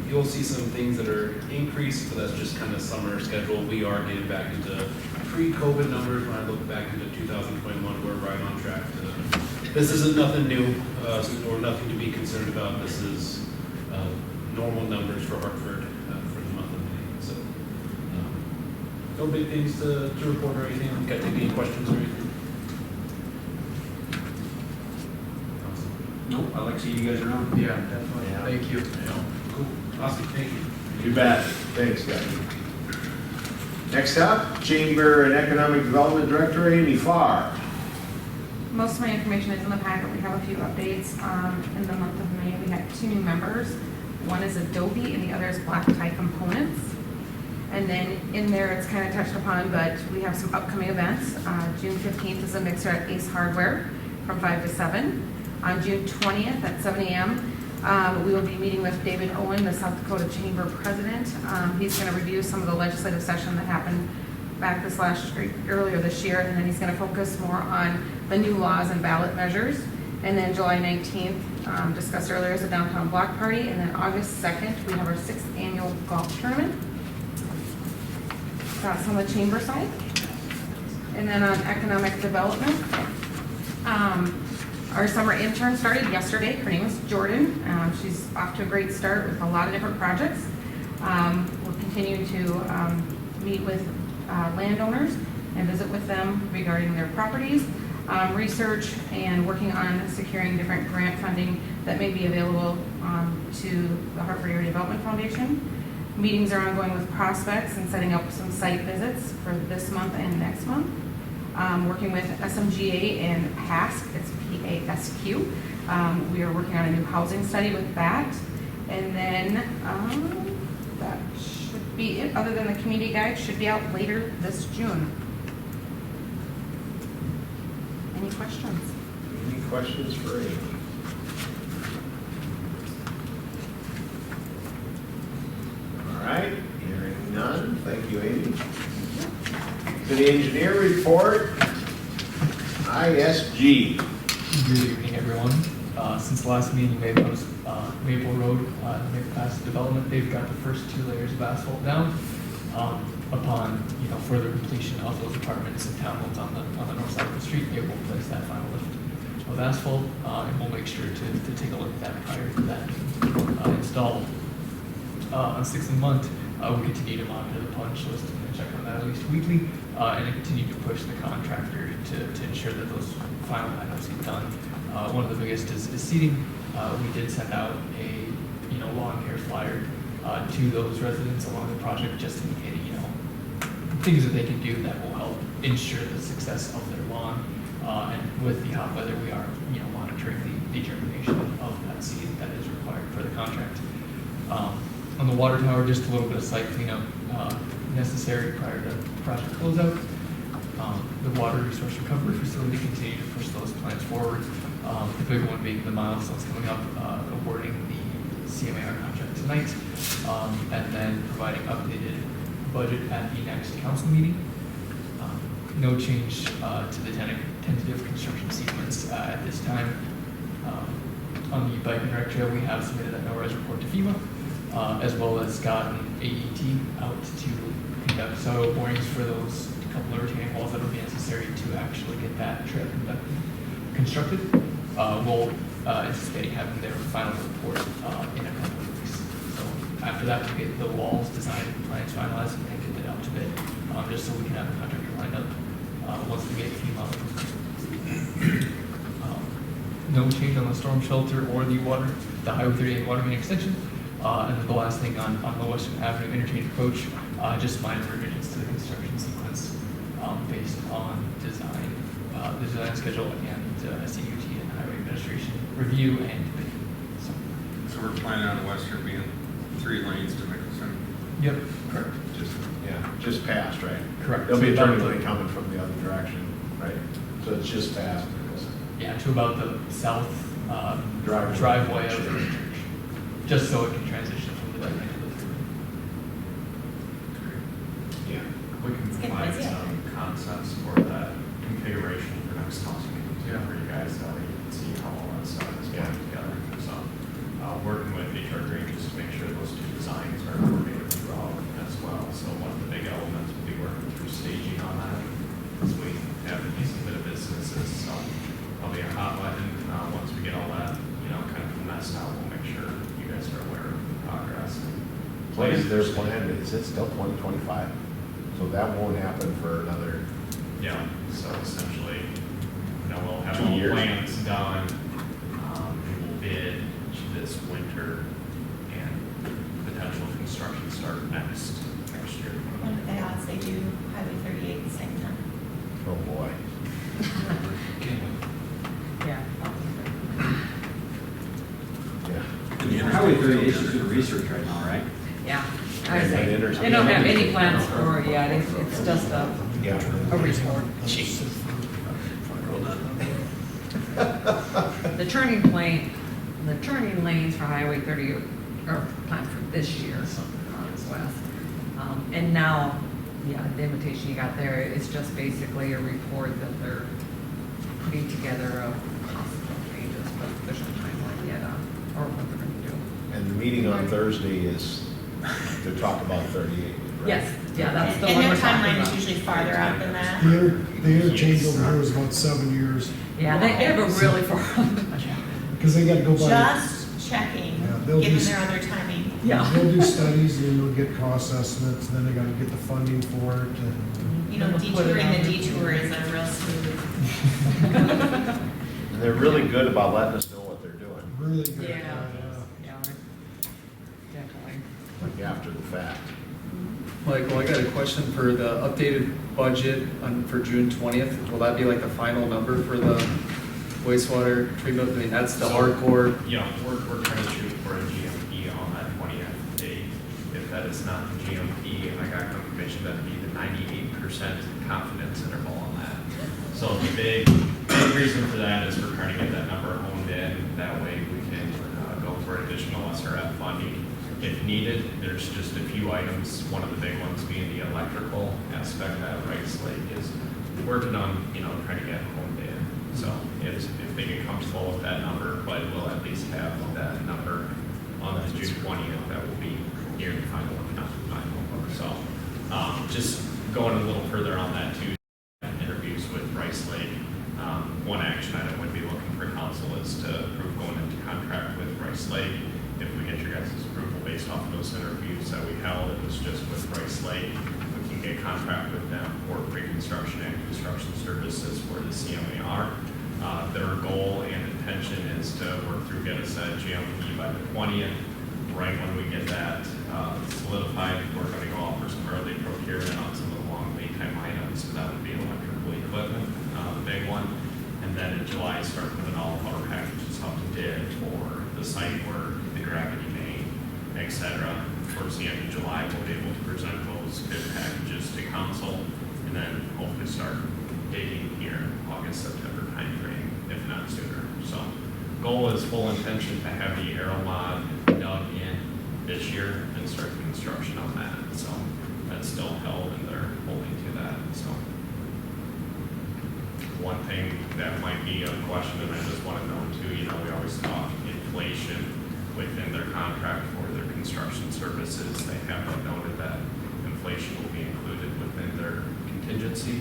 You'll see some things that are increased, but that's just kind of summer schedule. We are getting back into pre-COVID numbers. When I look back into 2021, we're right on track. This isn't nothing new or nothing to be concerned about. This is normal numbers for Hartford for the month of May. So no big things to report or anything. Got any questions or anything? Nope, I like like seeing you guys around. Yeah, definitely. Yeah. Thank you. Cool. Awesome, thank you. You bet. Thanks, guys. Next up, Chamber and Economic Development Director Amy Farr. Most of my information is in the packet. We have a few updates. In the month of May, we had 2 new members. One is Adobe and the other is Black Tie Components. And then in there, it's kind of touched upon, but we have some upcoming events. June 15th is a mixer at Ace Hardware from 5 to 7. On June 20th at 7 a.m., we will be meeting with David Owen, the South Dakota Chamber President. He's going to review some of the legislative session that happened back earlier this year, and then he's going to focus more on the new laws and ballot measures. And then July 19th, discussed earlier, is the Downtown Block Party. And then August 2nd, we have our 6th annual golf tournament. That's on the chamber side. And then on economic development, our summer intern started yesterday. Her name is Jordan. She's off to a great start with a lot of different projects. We're continuing to meet with landowners and visit with them regarding their properties, research, and working on securing different grant funding that may be available to the Hartford Area Development Foundation. Meetings are ongoing with prospects and setting up some site visits for this month and next month. Working with SMGA and PASC, it's PASQ. We are working on a new housing study with that. And then that should be it, other than the community guide should be out later this June. Any questions? Any questions for Amy? All right, hearing none. Thank you, Amy. To the engineer report, ISG. Good evening, everyone. Since the last meeting, they've noticed Maple Road, Maple Pass Development, they've got the first 2 layers of asphalt down. Upon further completion of those apartments and townhomes on the north side of the street, they will place that final lift of asphalt, and we'll make sure to take a look at that prior to that install. On 6th and month, we continue to monitor the punch list and check on that at least weekly, and continue to push the contractor to ensure that those final items get done. One of the biggest is seating. We did send out a lawn care flyer to those residents along the project, just indicating things that they can do that will help ensure the success of their lawn. And with the hot weather, we are monitoring the germination of that seed that is required for the contract. On the water tower, just a little bit of site cleanup necessary prior to project closeout. The water resource recovery facility continue to push those plans forward. The big one being the milestones coming up, awarding the CMAR contract tonight, and then providing updated budget at the next council meeting. No change to the tentative construction sequence at this time. On the bike and rec trail, we have submitted a no-res report to FEMA, as well as gotten AET out to conduct soil borings for those couple of retaining walls that will be necessary to actually get that trail constructed. We'll anticipate having their final report in a couple of weeks. So after that, we'll get the walls designed and plans finalized and get it out to bid, just so we can have a contractor lined up once we get FEMA. No change on the storm shelter or the Highway 38 water main extension. And then the last thing on the Western Avenue interchange approach, just minor revisions to the construction sequence based on design, the design schedule and CUT and Highway Administration review and bid. So we're planning on Western being 3 lanes to Mickelson? Yep, correct. Just past, right? Correct. There'll be a So turning about lane coming from the other direction, right? So it's just past. Yeah, to about the south driveway of the church, just so it can transition from the bike lane to the through. Yeah. We can It's good provide place, yeah. some concepts for that configuration for next council meeting too, for you guys, so that you can see how all that stuff is put together. So, working with HR Granges to make sure those 2 designs are coordinated throughout as well. So one of the big elements will be working through staging on that, because we have a decent bit of businesses, so probably a hot button, once we get all that, kind of messed out, we'll make sure you guys are aware of the progress. What is their plan? Is it still 2025? So that won't happen for another. Yeah, so essentially, we'll have 2 all years. plans done, we will bid, this winter and potential construction start next year. What are the odds they do Highway 38 at the same time? Oh, boy. Yeah. Yeah. Highway 38 is doing research right now, right? Yeah. I would say, And enters- they don't have any plans for it yet, it's just a Yeah. report. The turning lanes for Highway 30 are planned for this year, as west. And now, yeah, the invitation you got there is just basically a report that they're putting together of possible changes, but there's no timeline yet on, or what they're gonna do. And the meeting on Thursday is to talk about 38, right? Yes, yeah, that's the And one their we're talking timeline is about. usually farther out than that. The interchange over here is about 7 years, Yeah, they have a really far, because they gotta go by, Just checking, Yeah, they'll given do- their other timing. yeah. they'll do studies, and they'll get cost estimates, then they gotta get the funding for it, and You know, Put it detouring on the there. detour is a real smooth. And they're really good about letting us know what they're doing, really good. Yeah, yeah, definitely. like after the fact. Michael, I got a question for the updated budget for June 20th. Will that be like the final number for the wastewater treatment? I mean, that's the hardcore. Yeah, we're trying to shoot for a GMP on that 20th date. If that is not the GMP, I got confirmation that'd be the 98% confidence interval on that. So the big reason for that is we're trying to get that number honed in. That way we can go for additional SRF funding if needed. There's just a few items, one of the big ones being the electrical aspect that Rice Lake is working on, trying to get honed in. So if they get comfortable with that number, but we'll at least have that number on the June 20th, that will be near the final, if not the final. So just going a little further on that too, interviews with Rice Lake. One action item would be looking for council is to approve going into contract with Rice Lake. If we get your guys' approval based off of those interviews that we held, it was just with Rice Lake. We can get contract with them for pre-construction and construction services for the CMAR. Their goal and intention is to work through, get us that GMP by the 20th. Right when we get that solidified, we're going to go out for some early procurement on some of the long lead time items. So that would be electrical equipment, the big one. And then in July, start putting all of our packages up to bid for the site work, the gravity main, etc. Towards the end of July, we'll be able to present those bid packages to council, and then hopefully start dating here in August, September timeframe, if not sooner. So, goal is full intention to have the aero mod dug in this year and start construction on that. So that's still held, and they're holding to that. So. One thing that might be a question, and I just want to know too, we always talk inflation within their contract for their construction services. They have noted that inflation will be included within their contingency.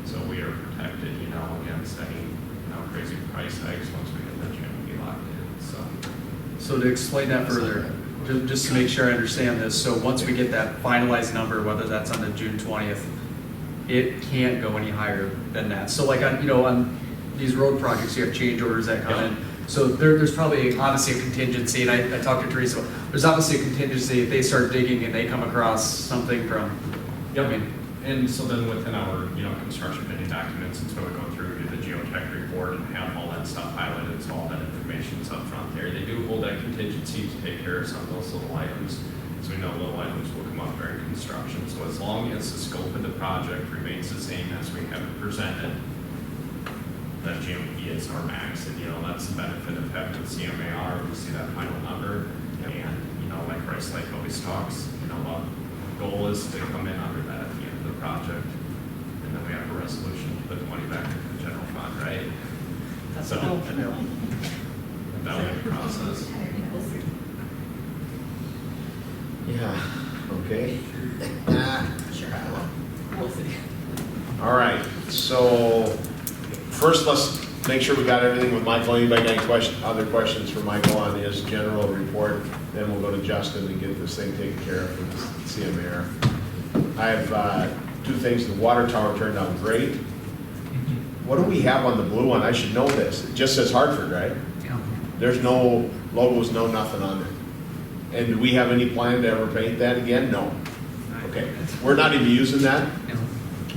So we are protected, against any, crazy price hikes once we get that GMP locked in, So to explain that further, just to make sure I understand this, so once we get that finalized number, whether that's on the June 20th, it can't go any higher than that. So like on these road projects, you have change orders that come in. So there's probably obviously a contingency, and I talked to Teresa, there's obviously a contingency if they start digging and they come across something from, And so then within our, construction bidding documents, it's going to go through to the geotech report and have all that stuff highlighted, so all that information is up front there. They do hold that contingency to take care of some of those little items. So we know little items will come up during construction. So as long as the scope of the project remains the same as we have it presented, that GMP is our max. And, that's the benefit of having the CMAR. We see that final number. And, like Rice Lake always talks, the goal is to come in under that at the end of the project. And then we have a resolution to put the money back into the general fund, right? That's So, the goal. that will be the process. Yeah, okay. Sure, I will. We'll see. All right, so first let's make sure we got everything with Michael. Anybody got any other questions for Michael on his general report? Then we'll go to Justin and get this thing taken care of with the CMAR. I have two things. The water tower turned out great. What do we have on the blue one? I should know this. It just says Hartford, right? Yeah. There's no logos, no nothing on it. And do we have any plan to ever paint that again? No. Okay, we're not even using that?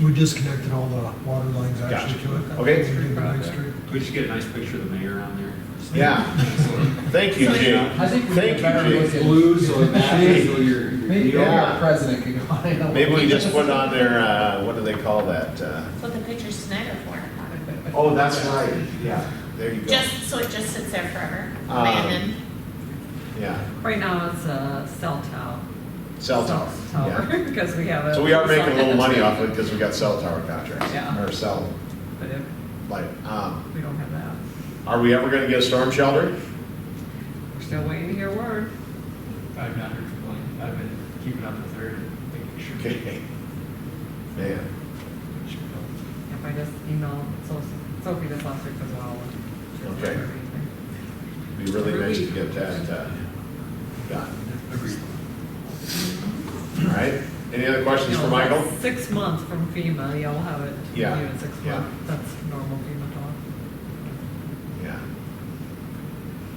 We disconnected all the water lines actually to it. Okay. We did the main street. We should get a nice picture of the mayor on there. Yeah. Thank you, Jake. I think we Thank need a better you, look Jake. at Blue, so it matches, so your Maybe Yeah. our president could go on it. Maybe we just put on there, what do they call that? That's what the pictures tonight are for. Oh, that's right, yeah, there you go. Just, so it just sits there forever, Um, abandoned. Yeah, Right now, it's a cell tower. cell tower, Tower, yeah. because we have a. So we are making a little money off it because we got cell tower contracts. Yeah. Or cell, But if like, we don't have that, are we ever gonna get a storm shelter? we're still waiting to hear word. I've not heard from Blaine. I've been keeping up with her, making sure. Okay. Man, If I just email Sophie this last week as well. Okay. it'd be really nice to get that, done. Agreed. All right, any other questions for Michael? 6 months from FEMA, you'll have it Yeah, reviewed in 6 yeah. months. That's normal FEMA talk. Yeah.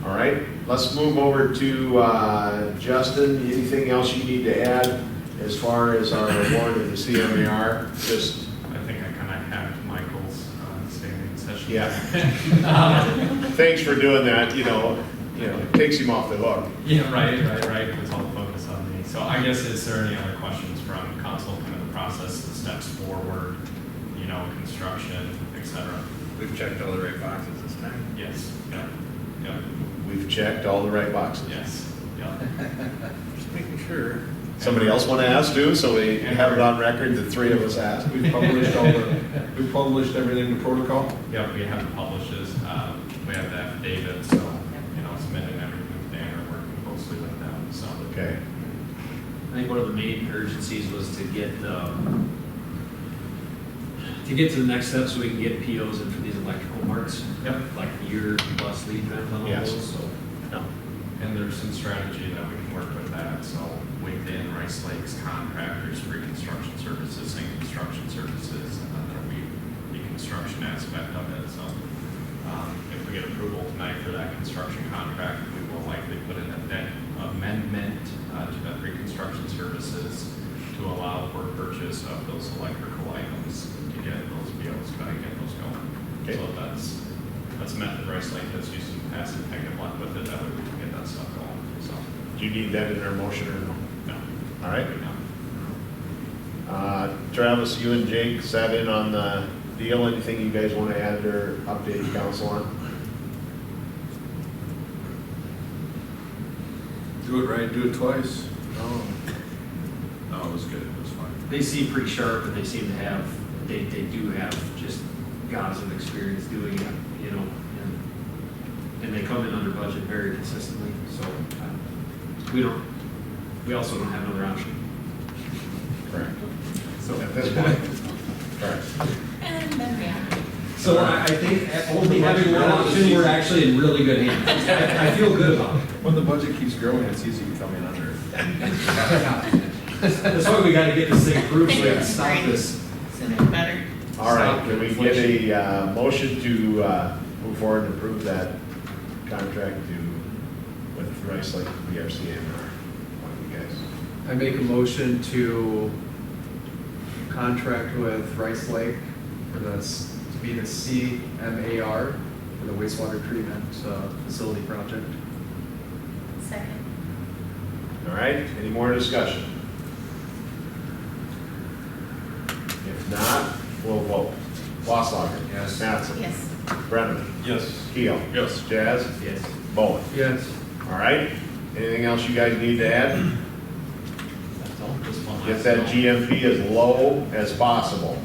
All right, let's move over to Justin. Anything else you need to add as far as our award of the CMAR? Just, I think I kind of hacked Michael's standing session. yeah. Thanks for doing that, you know, it takes him off the hook. Yeah, right. It's all focused on me. So I guess, is there any other questions from council, kind of the process, the steps forward, construction, et cetera? We've checked all the right boxes this time. Yes, yeah, We've checked all the right boxes. yes, yeah. Just making sure. Somebody else want to ask too, so we have it on record, the three of us asked. We published everything to protocol? Yeah, we have the publishes, we have the affidavit, so, submitting everything to Dan, we're working closely with them, so. Okay, I think one of the main urgencies was to get to the next step so we can get POs in for these electrical parts. Yep. Like year plus lead times on all Yes. those, so. no, And there's some strategy that we can work with that, so within Rice Lakes contractors, pre-construction services and construction services, and then there'll be the construction aspect of it, so. If we get approval tonight for that construction contract, we will likely put in an amendment to the pre-construction services to allow for purchase of those electrical items to get those BOs, get those going. Okay. So that's a method Rice Lake has used in the past and taken luck with it, that way we can get that stuff going, so. do you need that in our motion or no? No. All right. No. Travis, you and Jake sat in on the deal. Anything you guys want to add or update the council on? Do it right, do it twice. No, it was good, it was fine. They seem pretty sharp and they seem to have, they do have just gobs of experience doing it, and they come in under budget very consistently, so we also don't have another option. Correct. So At this point. Correct. And then we have. So I think only having one option, we're actually in really good hands. I feel good about it. When the budget keeps growing, it's easy to come in under. That's why we gotta get this thing approved so we can stop Right. this. Sooner the better. All right, can we get a motion to move forward and approve that contract with Rice Lake BRC and one of you guys? I make a motion to contract with Rice Lake for this, to be the CMAR for the wastewater treatment facility project. Second. All right, any more discussion? If not, we'll vote. Wasslager. Yes. Mattson. Yes. Brenneman. Yes. Keel. Yes. Jazz. Yes. Bowen. Yes. All right, anything else you guys need to add? That's all, just one last. Get that note. GMP as low as possible.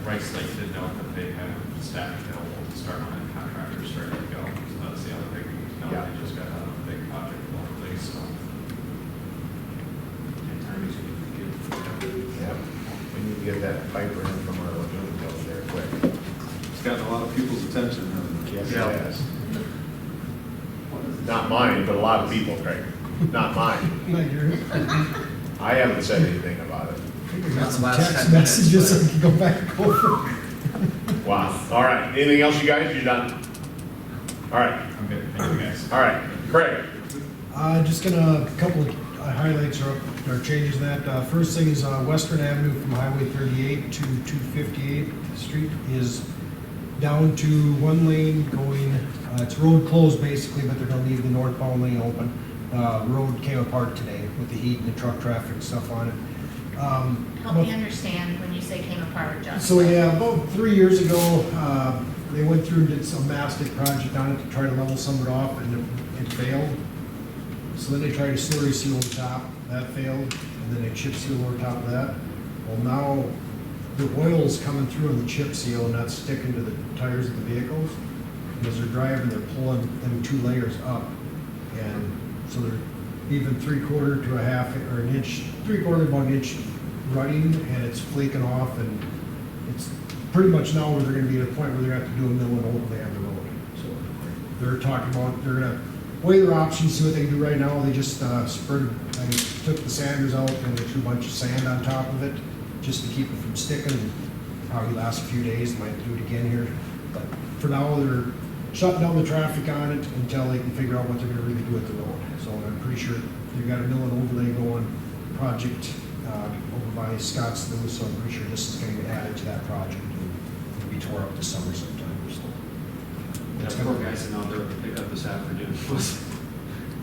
Rice Lake did note that they have staff available to start on that contractors ready to go, so that's the other big thing to know, Yeah. they just got out of a big project locally, so. And timing's gonna be good. Yep, we need to get that piper in from our lagoon over there quick. It's gotten a lot of people's attention, hasn't it? Yes, it has. Not mine, but a lot of people, Craig. Not mine. Not yours. I haven't said anything about it. We got some Last text 10 minutes, messages so but- we can go back and over. Wow. All right, anything else, you guys? You're done? All right, I'm good, thank you guys. all right. Craig? Just gonna, a couple of highlights or changes in that. First thing is Western Avenue from Highway 38 to 258th Street is down to one lane going, it's road closed basically, but they're gonna leave the northbound lane open. Road came apart today with the heat and the truck traffic and stuff on it. Help me understand when you say came apart, Justin. So yeah, about 3 years ago, they went through and did some mastic project on it to try to level some of it off, and it failed. So then they tried to slurry seal on top, that failed, and then they chip seal over top of that. Well, now the oil's coming through on the chip seal and not sticking to the tires of the vehicles. And as they're driving, they're pulling them 2 layers up, and so they're even 3/4 to a half or an inch, 3/4 about an inch rutting, and it's flaking off, and it's pretty much now where they're gonna be at a point where they're gonna have to do a mill and overlay on the road. So they're talking about, they're gonna weigh their options, see what they do right now. They just took the sanders out and they threw a bunch of sand on top of it just to keep it from sticking, and probably last a few days. Might do it again here, but for now they're shutting down the traffic on it until they can figure out what they're gonna really do with the road. So I'm pretty sure they've got a mill and overlay going project over by Scottsville, so I'm pretty sure this is gonna get added to that project and it'll be tore up this summer sometime, so. That poor guy sitting out there with the pickup this afternoon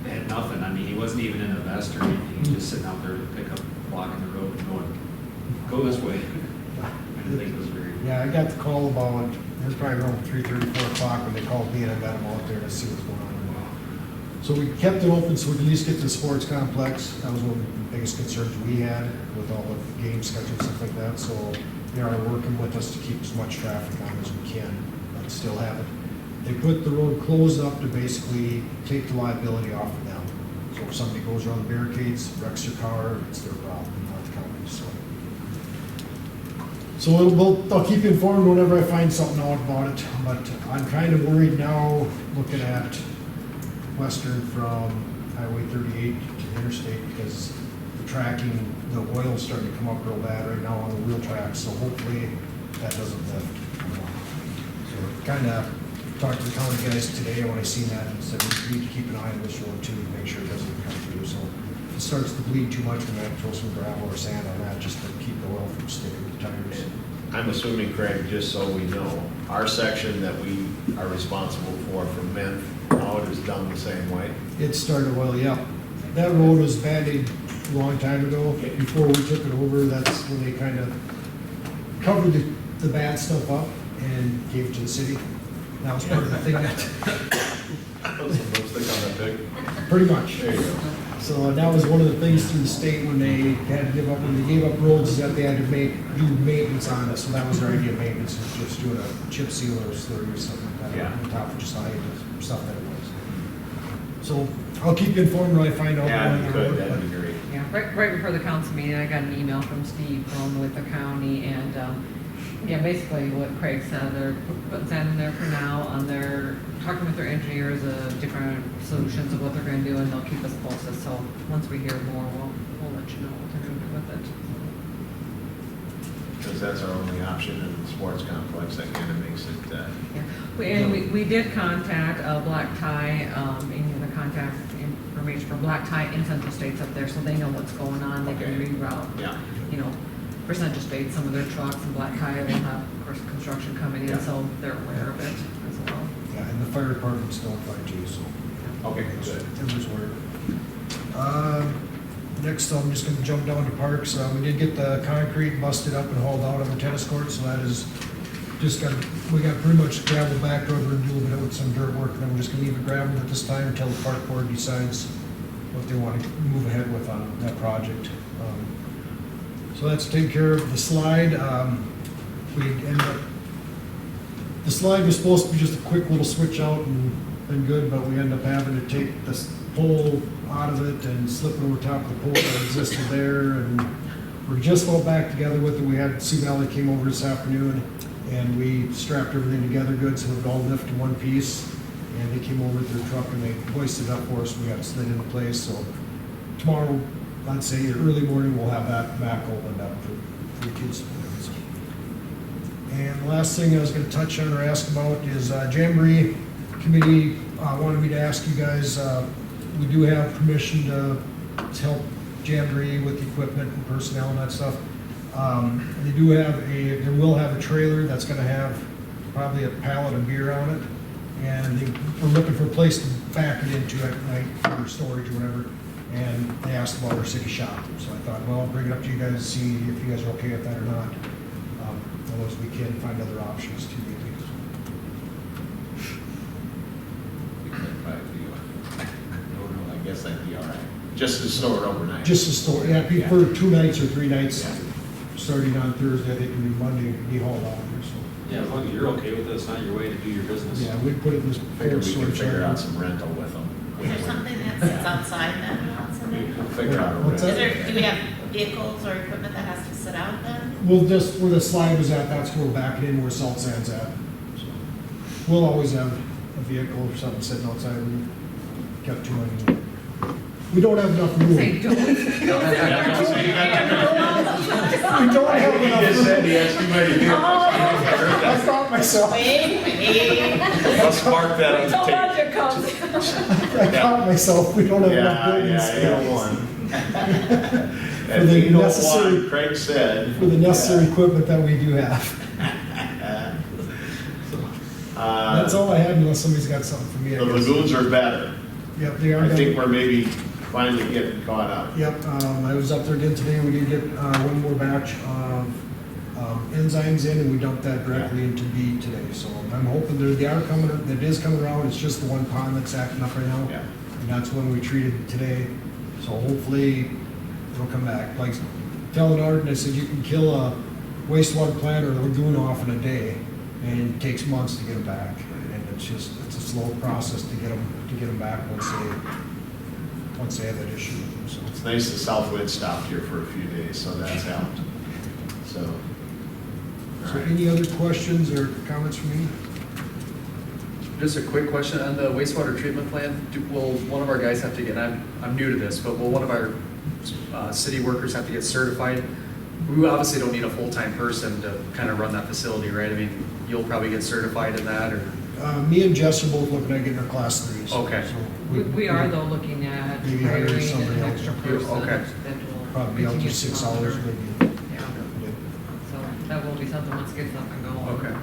they had nothing. I mean, he wasn't even in a vest or anything. He was just sitting out there with the pickup blocking the road and going, go this way. I didn't think it was very. Yeah, I got the call about, it was probably around 3:30, 4 o'clock when they called me, and I got them out there to see what's going on. So we kept it open so we could at least get to the sports complex. That was one of the biggest concerns we had with all the game schedules and stuff like that. So they are working with us to keep as much traffic on as we can, but still have it. They put the road closed up to basically take the liability off of them. So if somebody goes around the barricades, wrecks your car, it's their problem, not the county. So I'll keep you informed whenever I find something out about it. But I'm kind of worried now, looking at Western from Highway 38 to the interstate, because the tracking, the oil's starting to come up real bad right now on the wheel tracks. So hopefully that doesn't lift. So kind of talked to the county guys today when I seen that and said we need to keep an eye on this road too to make sure it doesn't come through. So if it starts to bleed too much, we're gonna have to throw some gravel or sand on that just to keep the oil from sticking to the tires. I'm assuming, Craig, just so we know, our section that we are responsible for from Menth out is done the same way? It started well, yeah. That road was Band-Aid a long time ago. Before we took it over, that's when they kind of covered the bad stuff up and gave it to the city. That was part of the thing that, Put some lipstick on that pig? pretty much. There you go. So that was one of the things through the state when they had to give up, when they gave up roads, is that they had to do maintenance on it. So that was their idea of maintenance, was just doing a chip seal or slurry or something like that. Yeah. On top of just like the stuff that it was. So I'll keep you informed when I find out. Yeah, on you the could, road, that'd but- be great. Yeah, right before the council meeting, I got an email from Steve from with the county, and, yeah, basically what Craig said, they're putting that in there for now, on their, talking with their engineers of different solutions of what they're gonna do, and they'll keep us posted, so once we hear more, we'll let you know what they're gonna do with it. Because that's our only option in the sports complex, that kind of makes it, Yeah, we did contact Black Tie, and the contact information for Black Tie in Central States up there, so they know what's going on, they can Okay. reroute. yeah. You know, for Central States, some of their trucks and Black Tie, they'll have, of course, construction coming in, Yeah. so they're aware of it as well. Yeah, and the fire department's notified too, so. Okay, good. Everyone's worried. Next, I'm just gonna jump down to parks. We did get the concrete busted up and hauled out on the tennis court, so that is just we got pretty much gravel back over and do a little bit with some dirt work, and then we're just gonna leave it gravel at this time until the park board decides what they want to move ahead with on that project. So that's taken care of. The slide, we ended up, the slide was supposed to be just a quick little switch out and been good, but we ended up having to take this pole out of it and slip it over top of the pole that existed there, and we're just about back together with it. We had Sioux Valley came over this afternoon, and we strapped everything together good so it would all lift in one piece, and they came over with their truck and they hoisted it up for us, and we got it slid into place. So tomorrow, I'd say early morning, we'll have that back opened up for kids. And the last thing I was gonna touch on or ask about is Jamboree Committee wanted me to ask you guys, we do have permission to help Jamboree with equipment and personnel and that stuff. They do have they will have a trailer that's gonna have probably a pallet of beer on it. And we're looking for a place to back it into at night for storage or whatever. And they asked about our city shop. So I thought, well, I'll bring it up to you guys, see if you guys are okay with that or not. Otherwise, we can find other options too. I guess that'd be all right. Just to store it overnight. Just to store, yeah, it'd be for 2 nights or 3 nights, starting on Thursday, they can be Monday, be hauled out here, so. Yeah, as long as you're okay with it, it's not your way to do your business. Yeah, we'd put it in this Figure cold we can storage. figure area. out some rental with them. Is there something that sits outside then once in there? We'll figure out a What's rental. Do we have vehicles or equipment that has to sit out then? We'll just, where the slide was at, that's where we'll back it in, where salt sand's at. So, we'll always have a vehicle or something sitting outside, we got too many. We don't have enough room. Say, We don't. don't have enough room. he has too many vehicles. I thought myself, Wait. Let's mark that on Until the tape. budget comes. I caught myself, we don't have enough building Yeah, space. At For the 8:01, necessary- Craig said. For the necessary equipment that we do have. That's all I had unless somebody's got something for me, I The guess. lagoons are better. Yep, they are. I done. think we're maybe finally getting caught up. Yep, I was up there again today, we did get one more batch of enzymes in, and we dumped that directly into B today. So I'm hoping they are coming, that is coming around, it's just the one pond that's acting up right now. Yeah. And that's when we treated it today, so hopefully it'll come back. Like telling Arden, I said, you can kill a wastewater plant or a lagoon off in a day, and it takes months to get them back. And it's a slow process to get them back once they have that issue with them, so. It's nice the south wind stopped here for a few days, so that's helped. So, all So right. any other questions or comments from me? Just a quick question on the wastewater treatment plant. Will one of our guys have to get, and I'm new to this, but will one of our city workers have to get certified? We obviously don't need a full-time person to kind of run that facility, right? I mean, you'll probably get certified in that, or? Me and Jess are both looking at getting our class 3s. Okay. So We are though looking at Maybe hire hiring somebody an else. extra person. Okay. that will Probably out to continue 6 to hours, monitor. maybe. Yeah, so that will be something once it gets up and going. Okay.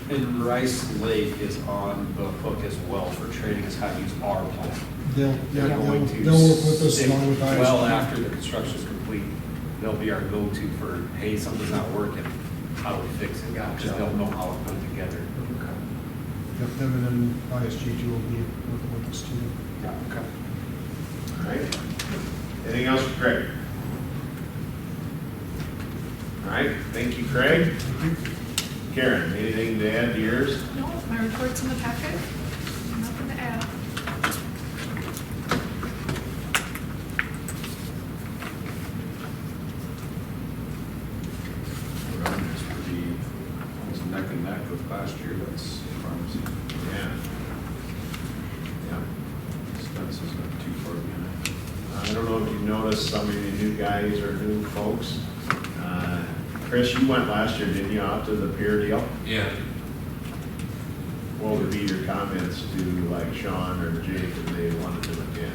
But And Rice Lake is on the hook as well for training us how to use our plant. They'll They're going to. work with us stick along with ISG. Well, after the construction's complete, they'll be our go-to for, hey, something's not working, how do we fix it? Gotcha. Because they'll know how to put it together. Yep, them and then ISG will be working with us too. Okay. All right. Anything else for Craig? All right, thank you, Craig. Karen, anything to add to yours? No, my report's in the packet. Nothing to add. Revenue's pretty, almost neck and neck with last year, that's promising. Yeah. Yeah. Expenses not too far behind. I don't know if you noticed some of your new guys or new folks. Chris, you went last year, didn't you, out to the pier deal? Yeah, What would be your comments to like Sean or Jake if they wanted to do it again?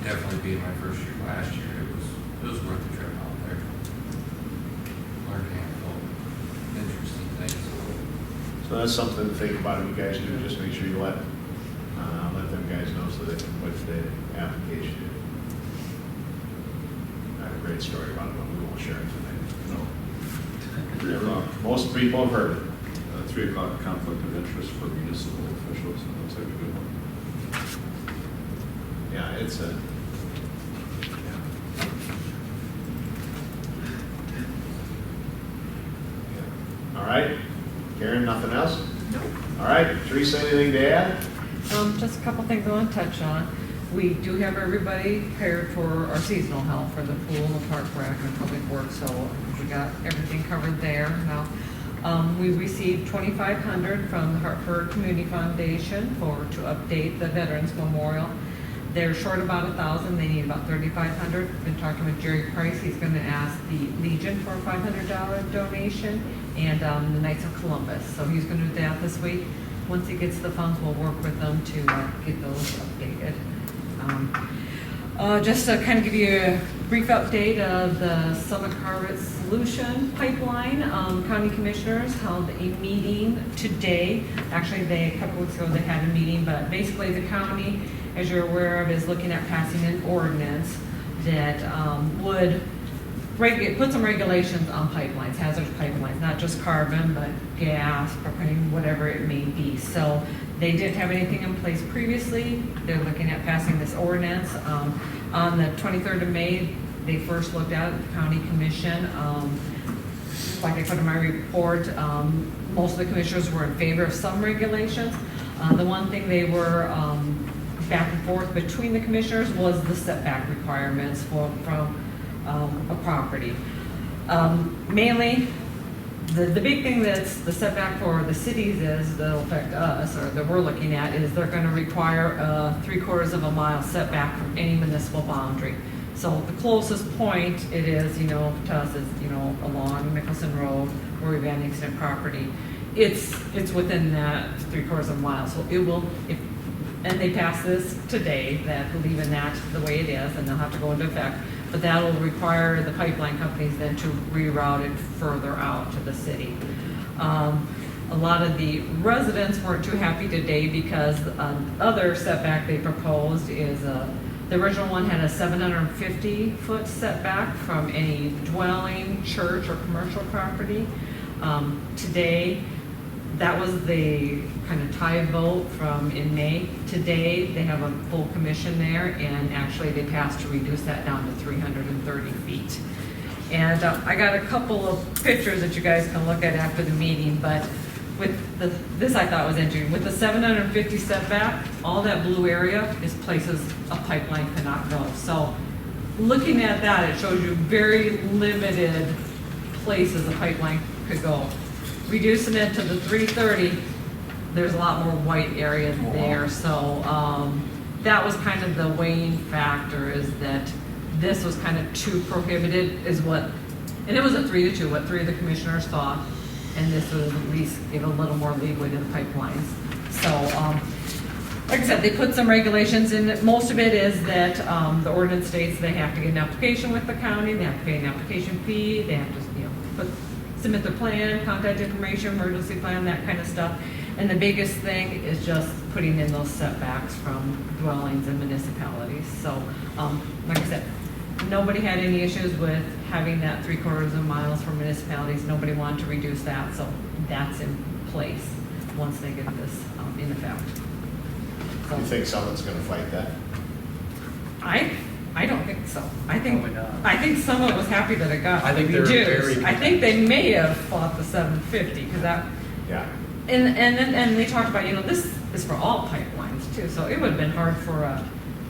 definitely being my first year last year, it was worth the trip out there. Learned a handful of interesting things. So that's something to think about if you guys do, just make sure you let them guys know so they can put the application in. I have a great story about it, but we won't share it tonight. No. 3 o'clock, Most people have heard it. 3 o'clock conflict of interest for municipal officials, that looks like a good one. Yeah, it's a, yeah. All right, Karen, nothing else? Nope. All right, Teresa, anything to add? Just a couple things I want to touch on. We do have everybody prepared for our seasonal help for the pool, the park rec, and public works, so we got everything covered there now. We received $2,500 from the Hartford Community Foundation to update the Veterans Memorial. They're short about 1,000, they need about 3,500. Been talking with Jerry Price, he's gonna ask the Legion for a $500 donation, and the Knights of Columbus, so he's gonna do that this week. once he gets the funds, we'll work with them to get those updated. Just to kind of give you a brief update of the Summit Harvest Solution Pipeline, county commissioners held a meeting today. Actually, a couple weeks ago, they had a meeting, but basically the county, as you're aware of, is looking at passing an ordinance that would put some regulations on pipelines, hazardous pipelines, not just carbon, but gas, propane, whatever it may be. So they didn't have anything in place previously. They're looking at passing this ordinance. On the 23rd of May, they first looked at it, the county commission. Like I put in my report, most of the commissioners were in favor of some regulations. The one thing they were back and forth between the commissioners was the setback requirements from a property. Mainly, the big thing that's the setback for the cities is, that'll affect us, or that we're looking at, is they're gonna require a 3/4 of a mile setback from any municipal boundary. So the closest point it is, to us is, along Nicholson Road, where we've annexed in property. It's within that 3/4 of a mile, so it will, and they passed this today, that leaving that the way it is, and they'll have to go into effect. But that will require the pipeline companies then to reroute it further out to the city. A lot of the residents weren't too happy today because other setback they proposed is the original one had a 750-foot setback from any dwelling, church, or commercial property. Today, that was the kind of tie vote from in May. Today, they have a full commission there, and actually they passed to reduce that down to 330 feet. And I got a couple of pictures that you guys can look at after the meeting, but with this I thought was interesting. With the 750 setback, all that blue area is places a pipeline cannot go. So looking at that, it shows you very limited places a pipeline could go. Reducing it to the 330, there's a lot more white area there. So that was kind of the weighing factor, is that this was kind of too prohibited, is what, and it was a 3-2, what 3 of the commissioners thought, and this would at least give a little more leeway to the pipelines. So, like I said, they put some regulations in it. Most of it is that the ordinance states they have to get an application with the county, they have to pay an application fee, they have to, submit their plan, contact information, emergency plan, that kind of stuff. And the biggest thing is just putting in those setbacks from dwellings and municipalities. So, like I said, nobody had any issues with having that 3/4 of miles for municipalities. Nobody wanted to reduce that, so that's in place once they get this in effect. So, You think someone's gonna fight that? I don't think so. I think Probably not. I think someone was happy that it got I think they're reduced. very I think they may have fought the 750 because that. Yeah. And they talked about, this is for all pipelines too, so it would have been hard for a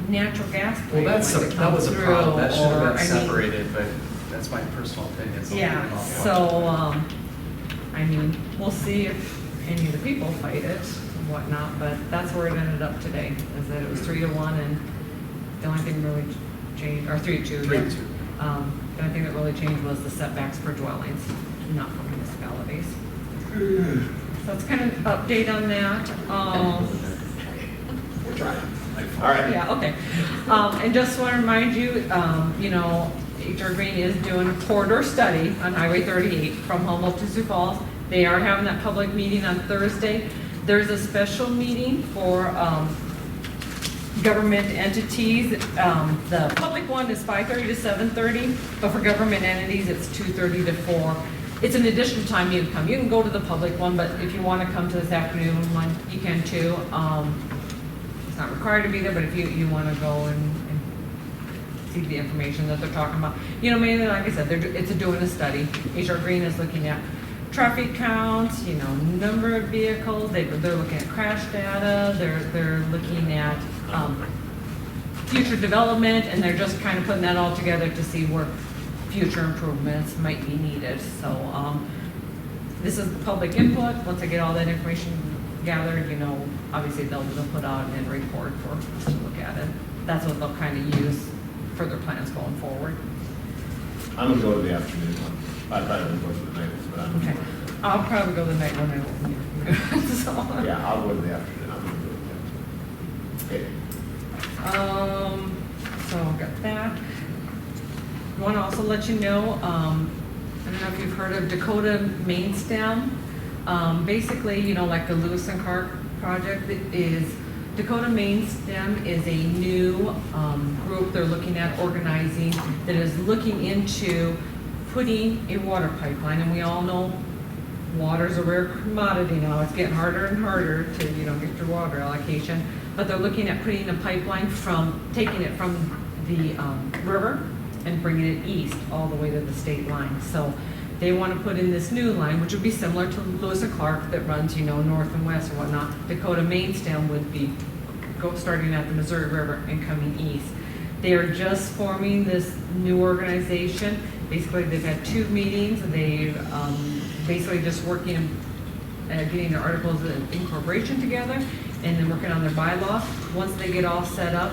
natural gas Well, pipeline to that come was a through, problem, that should or, have I been mean, separated, but that's my personal opinion. So Yeah, so, we'll see if any of the people fight it and whatnot, but that's where it ended up today, is that it was 3-1, and the only thing really changed, or 3-2. 3-2. The only thing that really changed was the setbacks for dwellings, not for municipalities. So it's kind of an update on that. We're trying. All right. Yeah, okay. And just want to remind you, HR Green is doing a corridor study on Highway 38 from Humboldt to Sioux Falls. They are having that public meeting on Thursday. There's a special meeting for government entities. The public one is 5:30 to 7:30, but for government entities, it's 2:30 to 4. It's an additional time you can come. You can go to the public one, but if you want to come to this afternoon one, you can too. It's not required to be there, but if you want to go and see the information that they're talking about. Mainly, like I said, it's doing a study. HR Green is looking at traffic counts, number of vehicles. They're looking at crash data. They're looking at future development, and they're just kind of putting that all together to see where future improvements might be needed. So this is public input. Once I get all that information gathered, obviously they'll put out an report for us to look at it. That's what they'll kind of use for their plans going forward. I'm gonna go to the afternoon one. I thought I would go to the night, but I'm. Okay. I'll probably go the night when I won't be here. So, Yeah, I'll go in the afternoon. I'm gonna do it. Okay. so got that. Want to also let you know, I don't know if you've heard of Dakota Main Stem. Basically, you know, like the Lewis and Clark project is, Dakota Main Stem is a new group they're looking at organizing that is looking into putting a water pipeline, and we all know water's a rare commodity now. It's getting harder and harder to, you know, get your water allocation. But they're looking at putting a pipeline taking it from the river and bringing it east all the way to the state line. So they want to put in this new line, which would be similar to Lewis and Clark that runs, you know, north and west or whatnot. Dakota Main Stem would be starting at the Missouri River and coming east. They are just forming this new organization. Basically, they've had 2 meetings. They basically just working at getting their articles of incorporation together and then working on their bylaws. Once they get all set up,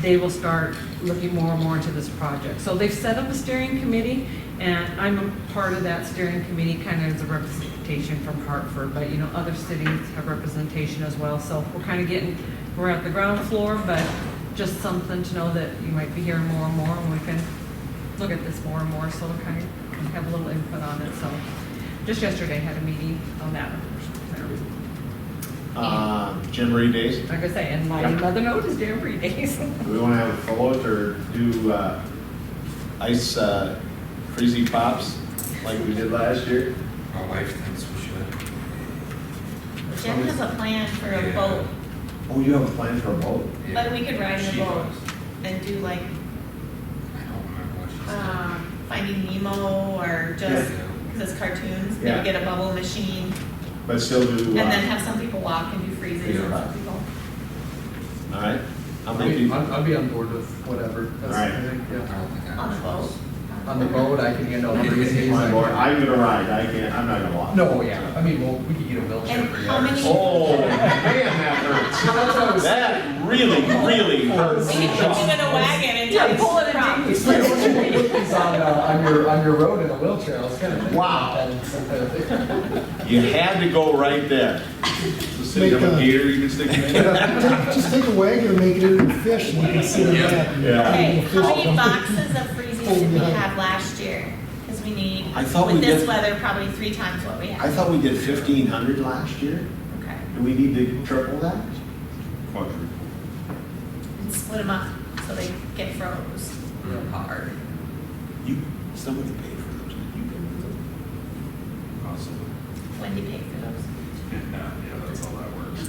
they will start looking more and more into this project. So they've set up a steering committee, and I'm a part of that steering committee, kind of as a representation from Hartford, but you know, other cities have representation as well. So we're at the ground floor, but just something to know that you might be hearing more and more, and we can look at this more and more, so kind of have a little input on it. So just yesterday had a meeting on that. Jamboree days. Like I say, and my mother note is Jamboree days. Do we want to have a float or do ice freezy pops like we did last year? My wife thinks we should. Jen has a plan for a Yeah. boat, Oh, you have a plan for a boat? but we could ride in She the boat does. and do like I don't remember what she said. Finding Nemo or just, Yeah. because it's cartoons, Yeah. maybe get a bubble machine But still do. and then have some people walk and do freezes and some people. All right. How I'll many be, people? I'll be on board with whatever. That's, Alright. I think, I yeah. don't think I On the was. boat. On the boat, I can handle freezing. My board. I'm gonna ride. I can't. I'm not gonna walk. No, yeah, I mean, well, we could get a wheelchair And for you. how many? Oh man, that hurts. That really hurts. We could put you in a wagon and Yeah, take pull it in prop. deep. It's like when you put these on your road in a wheelchair, I was kind of thinking Wow. about that. You had to go right there. So you have a gator you can stick in? Just take a wagon and make it into a fish, and you can sit in that. Yeah. Okay, how many Fish. boxes of freezies did we have last year? Because we need, I thought we with this did- weather, probably 3 times what we I have. thought we did 1,500 last year. Okay, Do we need to triple that? Quadruple. and split them up so they get froze real hard. Somebody paid for those. You paid for those? Possibly. Wendy paid for those. Yeah, that's how that works.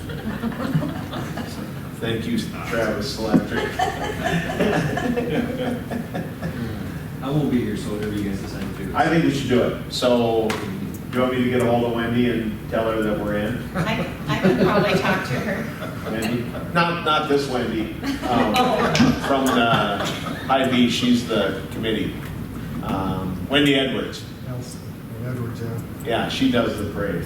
Thank you, Travis Electric. I won't be here, so whatever you guys decide to do. I think we should do it. So, do you want me to get a hold of Wendy and tell her that we're in? I could probably talk to her. Wendy? Not this Wendy. From the IB, she's the committee. Wendy Edwards. Else, Edwards, yeah. Yeah, she does the parade.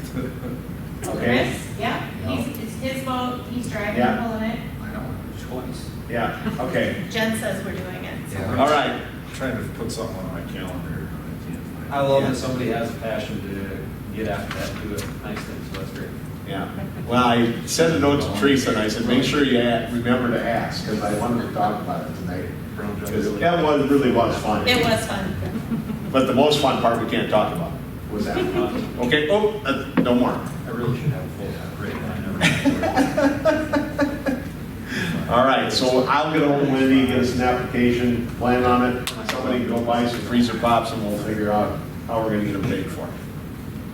Okay? Chris, yeah, it's his boat, he's driving Yeah. and pulling it. I don't have a choice. Yeah, okay. Jen says we're doing it. So Yeah. All right. Trying to put something on my calendar. I can't find it. I love that somebody has a passion to get after that and do nice things, so that's great. Yeah. Well, I sent a note to Teresa and I said, make sure you remember to ask, because I wanted to talk about it tonight. Because that really was fun. it was fun. But the most fun part we can't talk about was that. Okay, no more. I really should have a full break, but I never. All right, so I'll get over to Wendy, get us an application, plan on it. Somebody can go buy some freezer pops and we'll figure out how we're gonna get them paid for.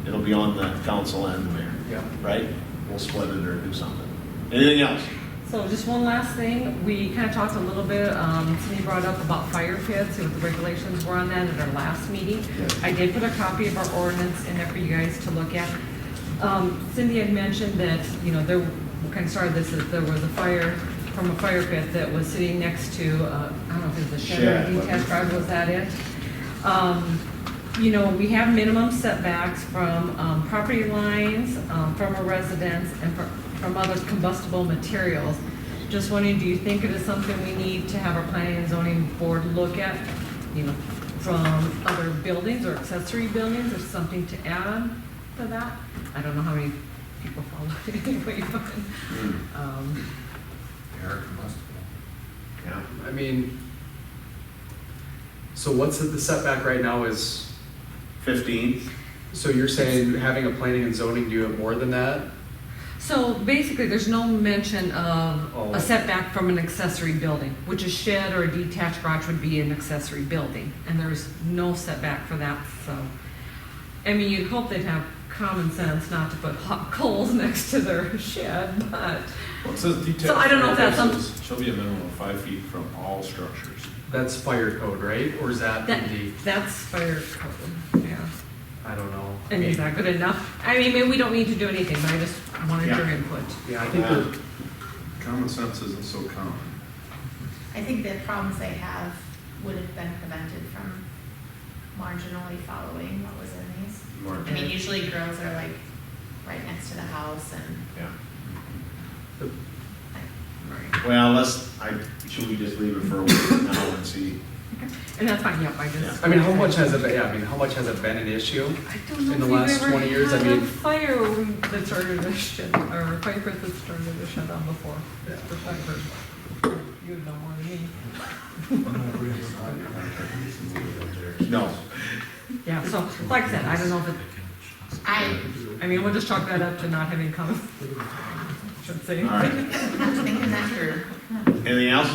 It'll be on the council and the mayor, Yeah. right? We'll split it or do something. Anything else? So just one last thing, we kind of talked a little bit, Cindy brought up about fire pits, what the regulations were on that at our last meeting. Yes. I did put a copy of our ordinance in there for you guys to look at. Cindy had mentioned that, you know, what kind of started this, is there was a fire from a fire pit that was sitting next to, I don't know if it was a shed or a detached driveway, was that it? You know, we have minimum setbacks from property lines, from a residence, and from other combustible materials. Just wondering, do you think it is something we need to have our planning and zoning board look at, you know, from other buildings or accessory buildings, or something to add to that. I don't know how many people follow it anyway, but, Eric must have. Yeah. I mean, so what's the setback right now is, 15. so you're saying having a planning and zoning, do you have more than that? so basically, there's no mention of Oh. a setback from an accessory building, which a shed or a detached garage would be an accessory building, and there's no setback for that, so. I mean, you'd hope they'd have common sense not to put hot coals next to their shed, but, Well, it says detached. So I don't know if that's fireplaces shall be a minimum of 5 feet from all structures. That's fire code, right? Or is that that, in the, that's fire code, yeah. I don't know. I And is mean, that good enough? I mean, maybe we don't need to do anything, but I just wanted your Yeah. input. yeah, I think we're, Common sense isn't so common. I think the problems they have would have been prevented from marginally following what was in these. I mean, usually girls are like right next to the house and. Yeah. Well, should we just leave it for a week now and see? And that's fine, yep, I just. I mean, how much has it been, yeah, I mean, how much has it been an issue? I don't know in the if we've last ever 20 years? I had mean- a fire that started a shut, or a fire that started a shutdown before. That's the first I've heard. You'd know more than me. No. Yeah, so, like I said, I don't know if it, I mean, we'll just chalk that up to not having come. Should say. All right. I'm thinking that through. Anything else?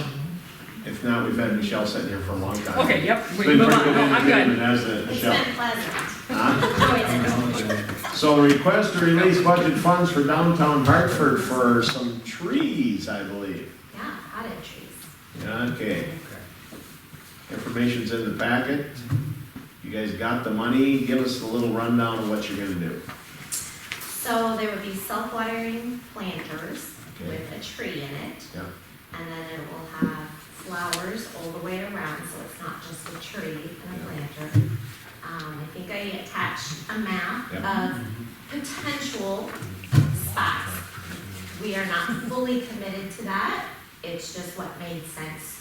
If not, we've had Michelle sitting here for a long time. Okay, yep, It's we been move pretty on, good no, I'm entertainment, good. hasn't it, It's Michelle? been pleasant. Huh? So request to release budget funds for downtown Hartford for some trees, I believe. Yeah, potted trees. Okay. Information's in the packet. You guys got the money? Give us a little rundown of what you're gonna do. So there would be self-watering planters Okay. with a tree in it. Yeah. And then it will have flowers all the way around, so it's not just a tree and a planter. I think I attached a map of potential spots. We are not fully committed to that. It's just what made sense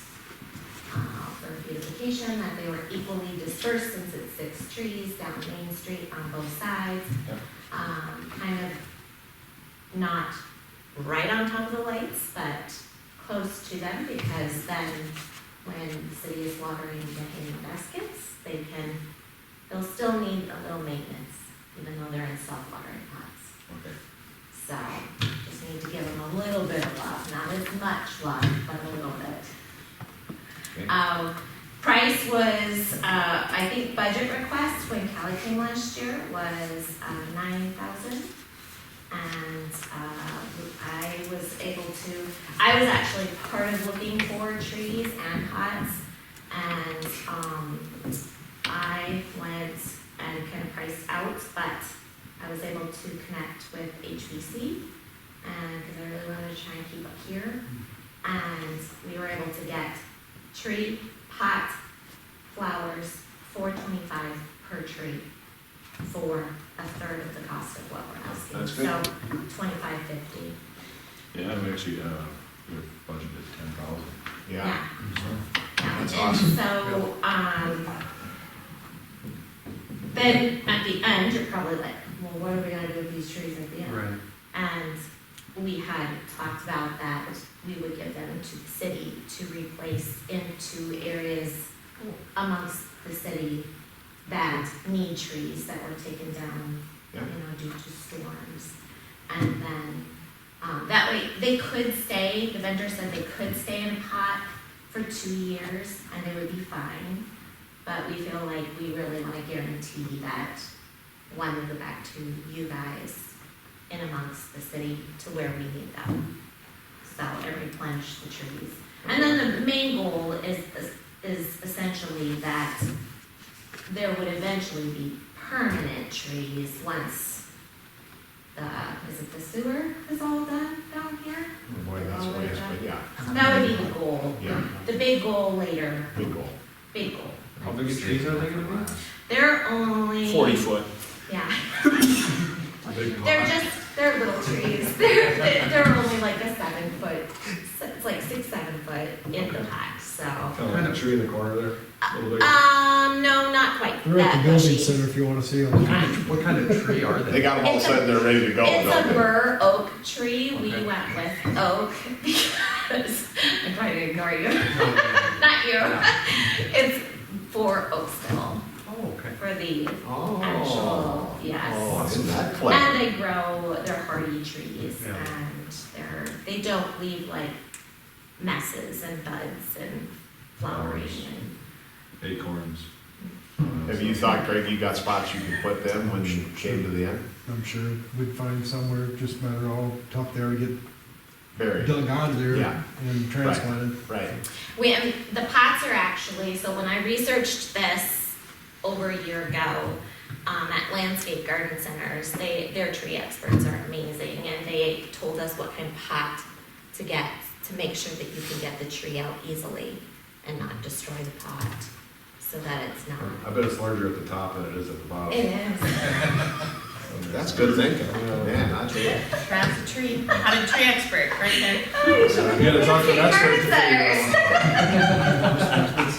for beautification, that they were equally dispersed since it's 6 trees down Main Street on both sides. Yep. Kind of not right on top of the lights, but close to them, because then when the city is watering the hanging baskets, they'll still need a little maintenance, even though they're in self-watering pots. Okay. So, just need to give them a little bit of love, not as much love, but a little bit. Okay. Price was, I think budget request when Callie came last year was $9,000. And I was actually part of looking for trees and pots. And I went and kind of priced out, but I was able to connect with HBC, and because I really wanted to try and keep up here. And we were able to get tree, pot, flowers, $425 per tree for a third of the cost of what we're asking. That's good. So $25.50. Yeah, I'm actually, we budgeted 10,000. Yeah. That's And awesome. so, then at the end, you're probably like, well, what are we gonna do with these trees at the end? right. And we had talked about that we would give them to the city to replace into areas amongst the city that need trees that were taken down, Yeah. due to storms. And then, that way, they could stay, the vendor said they could stay in a pot for 2 years and they would be fine. But we feel like we really wanna guarantee that one would go back to you guys in amongst the city to where we need them. So, and replenish the trees. And then the main goal is essentially that there would eventually be permanent trees once is it the sewer is all done down here? Oh boy, that's what it is, but yeah, That would be the goal. Yeah. The big goal later, big goal. big goal. How big of trees are they gonna be? They're only. 40 foot. Yeah. They're little trees. They're only like a 7 foot, it's like 6, 7 foot in the pots. so. Kind of tree in the corner there, a little bit. No, not quite They're at that the building bushy. center if you wanna see them. What kind of tree are They they? got them all It's a- set and they're ready to go, It's don't a they? bur oak tree. We Okay. went with oak because I'm trying to ignore you. Not you. It's for oak still, Oh, okay. for the Oh. actual, yes. Oh, isn't that And clever? they grow, they're hardy trees Yeah. and they don't leave like messes and buds and flowering and. Acorns. Have you thought, Craig, you got spots you could put them when you came to the end? I'm sure we'd find somewhere, just a matter of how tough they are to get Buried. dug out of there Yeah. and transplanted. Right. And the pots are actually, so when I researched this over a year ago, at Landscape Garden Centers, their tree experts are amazing, and they told us what kind of pot to get to make sure that you can get the tree out easily and not destroy the pot, so that it's not. I bet it's larger at the top than it is at the bottom. It is. That's good thinking. Man, I tell you. That's a tree, not a tree expert, right there. Oh, you should You gotta talk to an expert to Garden figure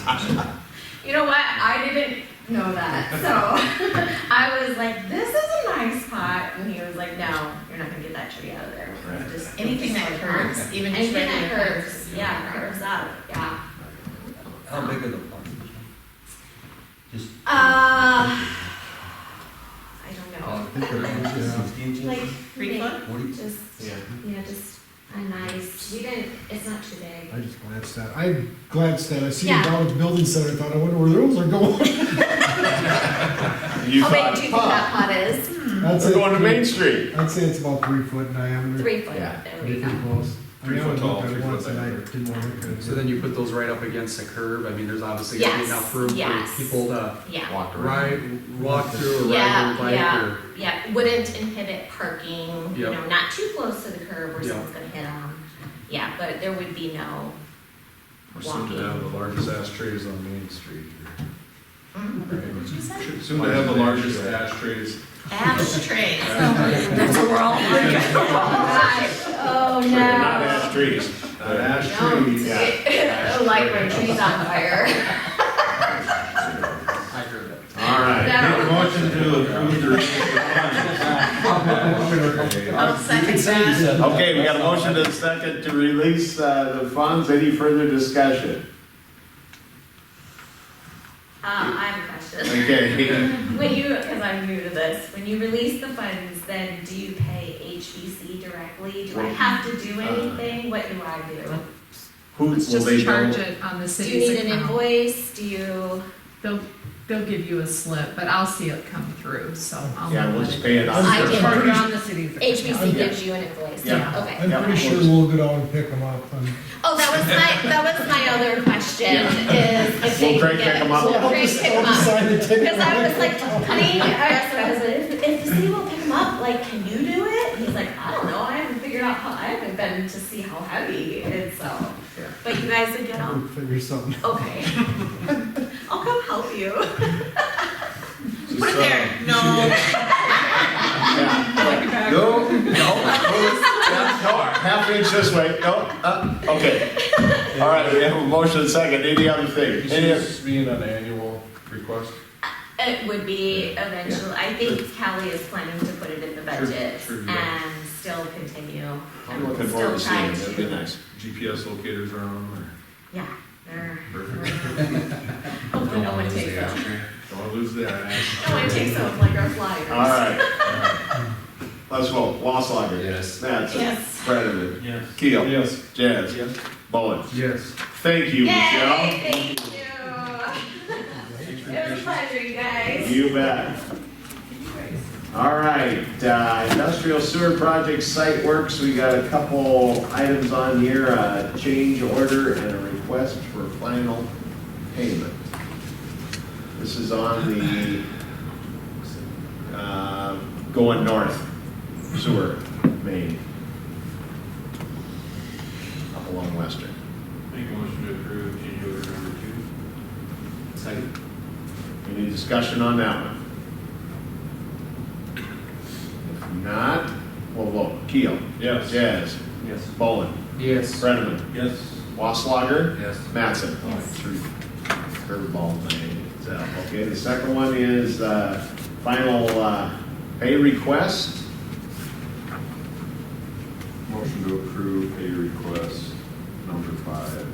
Centers. You know what? I didn't know that, so I was like, "This is a nice pot," and he was like, "No, you're not gonna get that tree out of there. Right. Just Anything that curves, even just anything that regular curves, yeah, curves up, yeah." How big are the pots? Just. I don't I know. think they're 60 inches. Like 3 foot? 40? Just Yeah. just a nice. We didn't. It's not too big. I just glanced at, I glanced at, I seen Yeah. it down at the building center, thought, I wonder where those are going. You How big thought, do you think that pot is? I'd We're going to say, Main Street. I'd say it's about 3 foot in diameter. 3 foot. Yeah. There Pretty we go. close. I 3 mean, I foot looked tall, at it 3 foot once and I diameter. didn't want to look at it. So then you put those right up against the curb. I mean, there's obviously gonna be Yes, enough room yes. for people to Yeah. Walked around. ride, walk through, or ride Yeah, their bike, yeah. or Yeah, wouldn't inhibit parking, you Yep. know, not too close to the curb where Yep. someone's gonna hit them. Yeah, but there would be no We're soon to have the largest ash trays on Main Street. What'd you say? Soon to have the largest ash trays. Ashtrays. That's what we're all thinking. Oh, no. Not ash trees. Not ash Don't trees. light my trees on fire. I heard that. All right. No. Motion to approve the release I'll second that. Okay, we got a motion and a second to release the funds. Any further discussion? I have a question. Okay. When you, because I'm new to this, when you release the funds, then do you pay HVC directly? Do I have to do anything? What do I do? Who will Just they charge bill? it on the Do city's you need an account. invoice? Do you? They'll give you a slip, but I'll see it come through, so I'll. Yeah, know we'll when just it pay it is. on. I the- did. Charge it on the city's. HVC gives you an invoice? Yeah. Okay. I'm Yeah. pretty sure we'll go down and pick them up. Oh, that was my other question, is if they Will can Craig get. pick 'em up? Will I'll Craig just, pick I'll 'em up? decide to take Because I was them. like, honey, that's what I was like, if the city will pick them up, like, can you do it? And he's like, I don't know, I haven't figured out how, I haven't been to see how heavy it is, so. But you guys would get We'll them, figure something. okay. I'll come help you. Put it there. No. Yeah. No, no, half inch this way, no, okay. All right, we have a motion and second, any other thing? Is Any other? this being an annual request? It would be eventually, I think Kelly is planning to put it in the budget Sure, yeah. and still continue. I'm looking forward to Still seeing it, trying that'd be to- nice. GPS locators are on Yeah, they're, Perfect. hopefully no one Lose takes the them. ashtray. Don't wanna lose the ash. No one takes them like our flyers. All right. Let's vote, Wasslager. Yes. Mattson. Yes. Brenneman. Yes. Keel. Yes. Jazz. Yes. Bowen. Yes. Thank you, Michelle. Yay, thank you. It was a pleasure, you guys. You bet. All right, industrial sewer project site works, we got a couple items on here, a change order and a request for final payment. This is on the, going north sewer main. Up along Western. Make a motion to approve change order number 2. Second. Any discussion on that one? If not, we'll vote. Keel. Yes. Jazz. Yes. Bowen. Yes. Brenneman. Yes. Wasslager? Yes. Mattson? Yes. Three curveball thing. So, okay, the second one is final pay request. Motion to approve pay request number 5.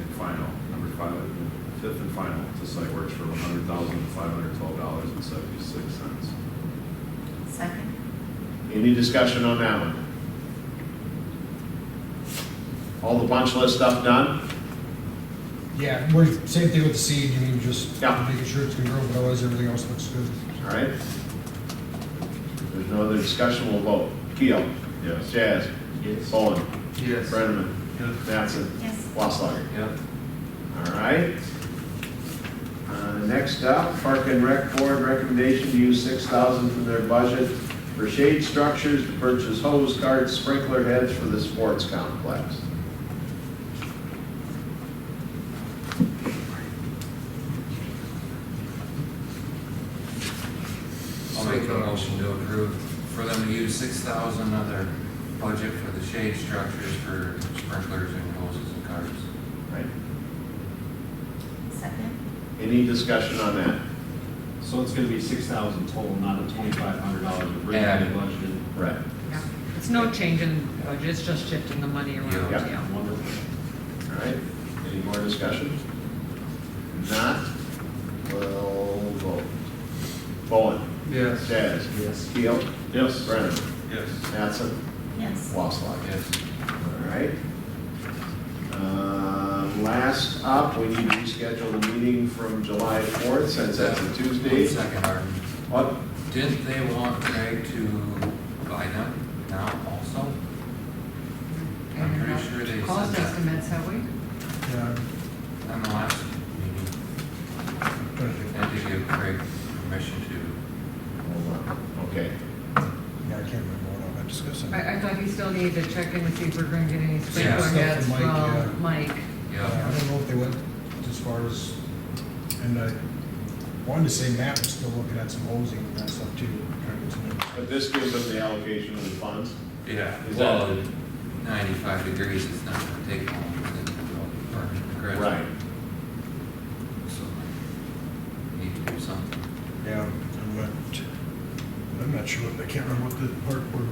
And final, number 5, fifth and final to Site Works for $100,512.76. Second. Any discussion on that one? All the punch list stuff done? Yeah, we're, same thing with the seed, you mean, just Yeah. making sure it's gonna grow, but otherwise everything else looks good. All right. If there's no other discussion, we'll vote. Keel? Yes. Jazz? Yes. Bowen? Yes. Brenneman? Mattson? Yes. Wasslager? Yep. All right. Next up, Park and Rec Board recommendation to use $6,000 from their budget for shade structures to purchase hose carts, sprinkler heads for the sports complex. I'll make a motion to approve for them to use 6,000 of their budget for the shade structures for sprinklers and hoses and carts. Right. Second. Any discussion on that? So it's gonna be 6,000 total, not a $2,500 originally budgeted. Right. Yeah. It's no change in budget, it's just shifting the money around, Yeah. yeah. Wonderful. All right. Any more discussion? Not? We'll vote. Bowen? Yes. Jazz? Yes. Keel? Yes. Brennan? Yes. Mattson? Yes. Wasslager? Yes. All right. Last up, we need to reschedule the meeting from July 4th, since that's a Tuesday. 1 second, Arden. What? Didn't they want Craig to buy them now also? I'm And pretty sure they cost said that estimates, have we? Yeah, on the last meeting. trying to think. They had to give Craig permission to. Hold on. Okay. Yeah, I can't remember what I'm discussing. I thought he still needed to check in to see if we're gonna get any sprinkler Stuff heads from Mike, yeah. from Mike. I Yeah. don't know if they went as far as, and I wanted to say Matt was still looking at some hosing and that stuff too. trying to get some- But this gives them the allocation of the funds? Yeah. Is Well, that- 95 degrees is not gonna take long within the grid. Right. So, need to do something. Yeah, I'm not sure, I can't remember what the part were.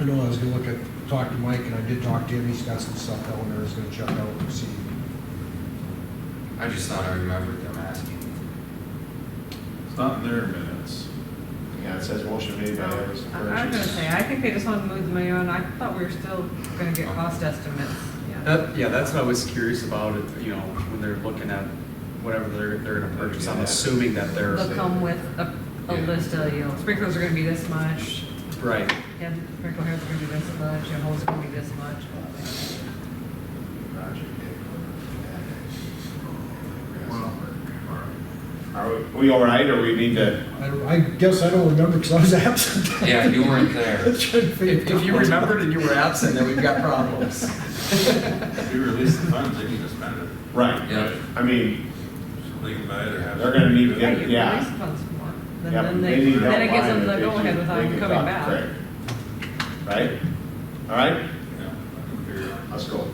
I know I was gonna talk to Mike, and I did talk to him, he's got some stuff down there, he's gonna check out and see. I just thought I remembered them asking. It's not in their minutes. Yeah, it says motion made by Everson I was gonna say, I think they just wanted to move the money on, I thought we were still gonna get cost estimates, yeah. Yeah, that's what I was curious about, you know, when they're looking at whatever they're gonna purchase. I'm assuming that they're, They'll come with a Yeah. list of, you know, sprinklers are gonna be this much, right. yeah, sprinkler heads are gonna be this much, your hose is gonna be this much. Are we all right, or we need to? I guess I don't remember, because I was absent. Yeah, you weren't there. I was trying to figure it If you out. remembered and you were absent, then we've got problems. If you release the funds, they can just spend it. Right. Yeah. I mean, So they can buy it or have. they're gonna need to Yeah, get, you yeah. release funds more, then Yeah, then they they, need help then it gives buying them the they go-ahead can- without they them can coming talk back. Craig. Right? All right, Yeah, I can figure it out. let's go.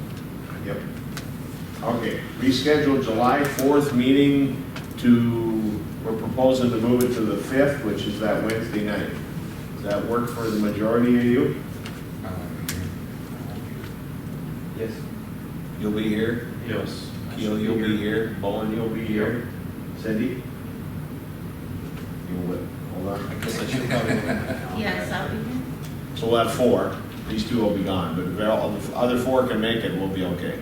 Yep. Okay, reschedule July 4th meeting to, we're proposing to move it to the 5th, which is that Wednesday night. Does that work for the majority of you? Yes. You'll be here? Yes. Keel, you'll be here. Bowen, you'll be here. Cindy? You'll, hold on. I guess I should probably. Yes, I'll be here. So we'll have 4. These 2 will be gone, but if all the other 4 can make it, we'll be okay.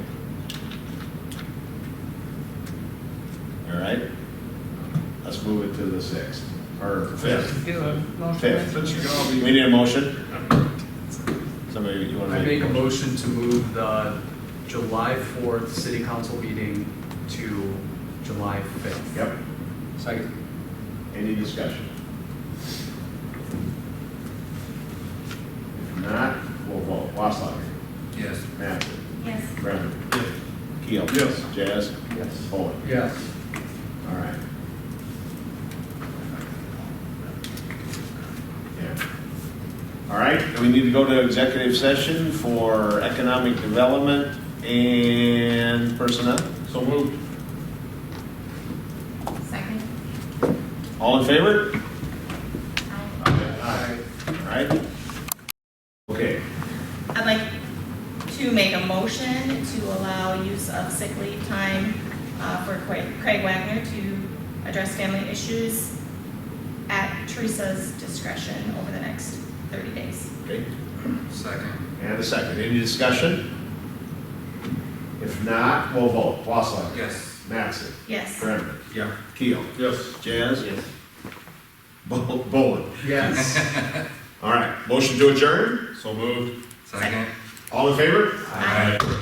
All right? Let's move it to the 6th, or 5th. Do a motion. 5th. Since you can all be. We need a motion? Somebody, you want to I make make a motion to move the July 4th city council meeting to July 5th. Yep. Second. Any discussion? If not, we'll vote. Wasslager? Yes. Mattson? Yes. Brennan? Keel? Yes. Jazz? Yes. Bowen? Yes. All right. Yeah. All right, we need to go to executive session for economic development and personnel. So moved. Second? All in favor? Aye. All right. Okay, I'd like to make a motion to allow use of sick leave time for Craig Wagner to address family issues at Teresa's discretion over the next 30 days. okay. Second. And a second. Any discussion? If not, we'll vote. Wassler. Yes. Mattson. Yes. Brennan. Yeah. Keel. Yes. Jazz. Yes. Bowen. Yes. All right, motion to adjourn? So moved. Second. All in favor? Aye.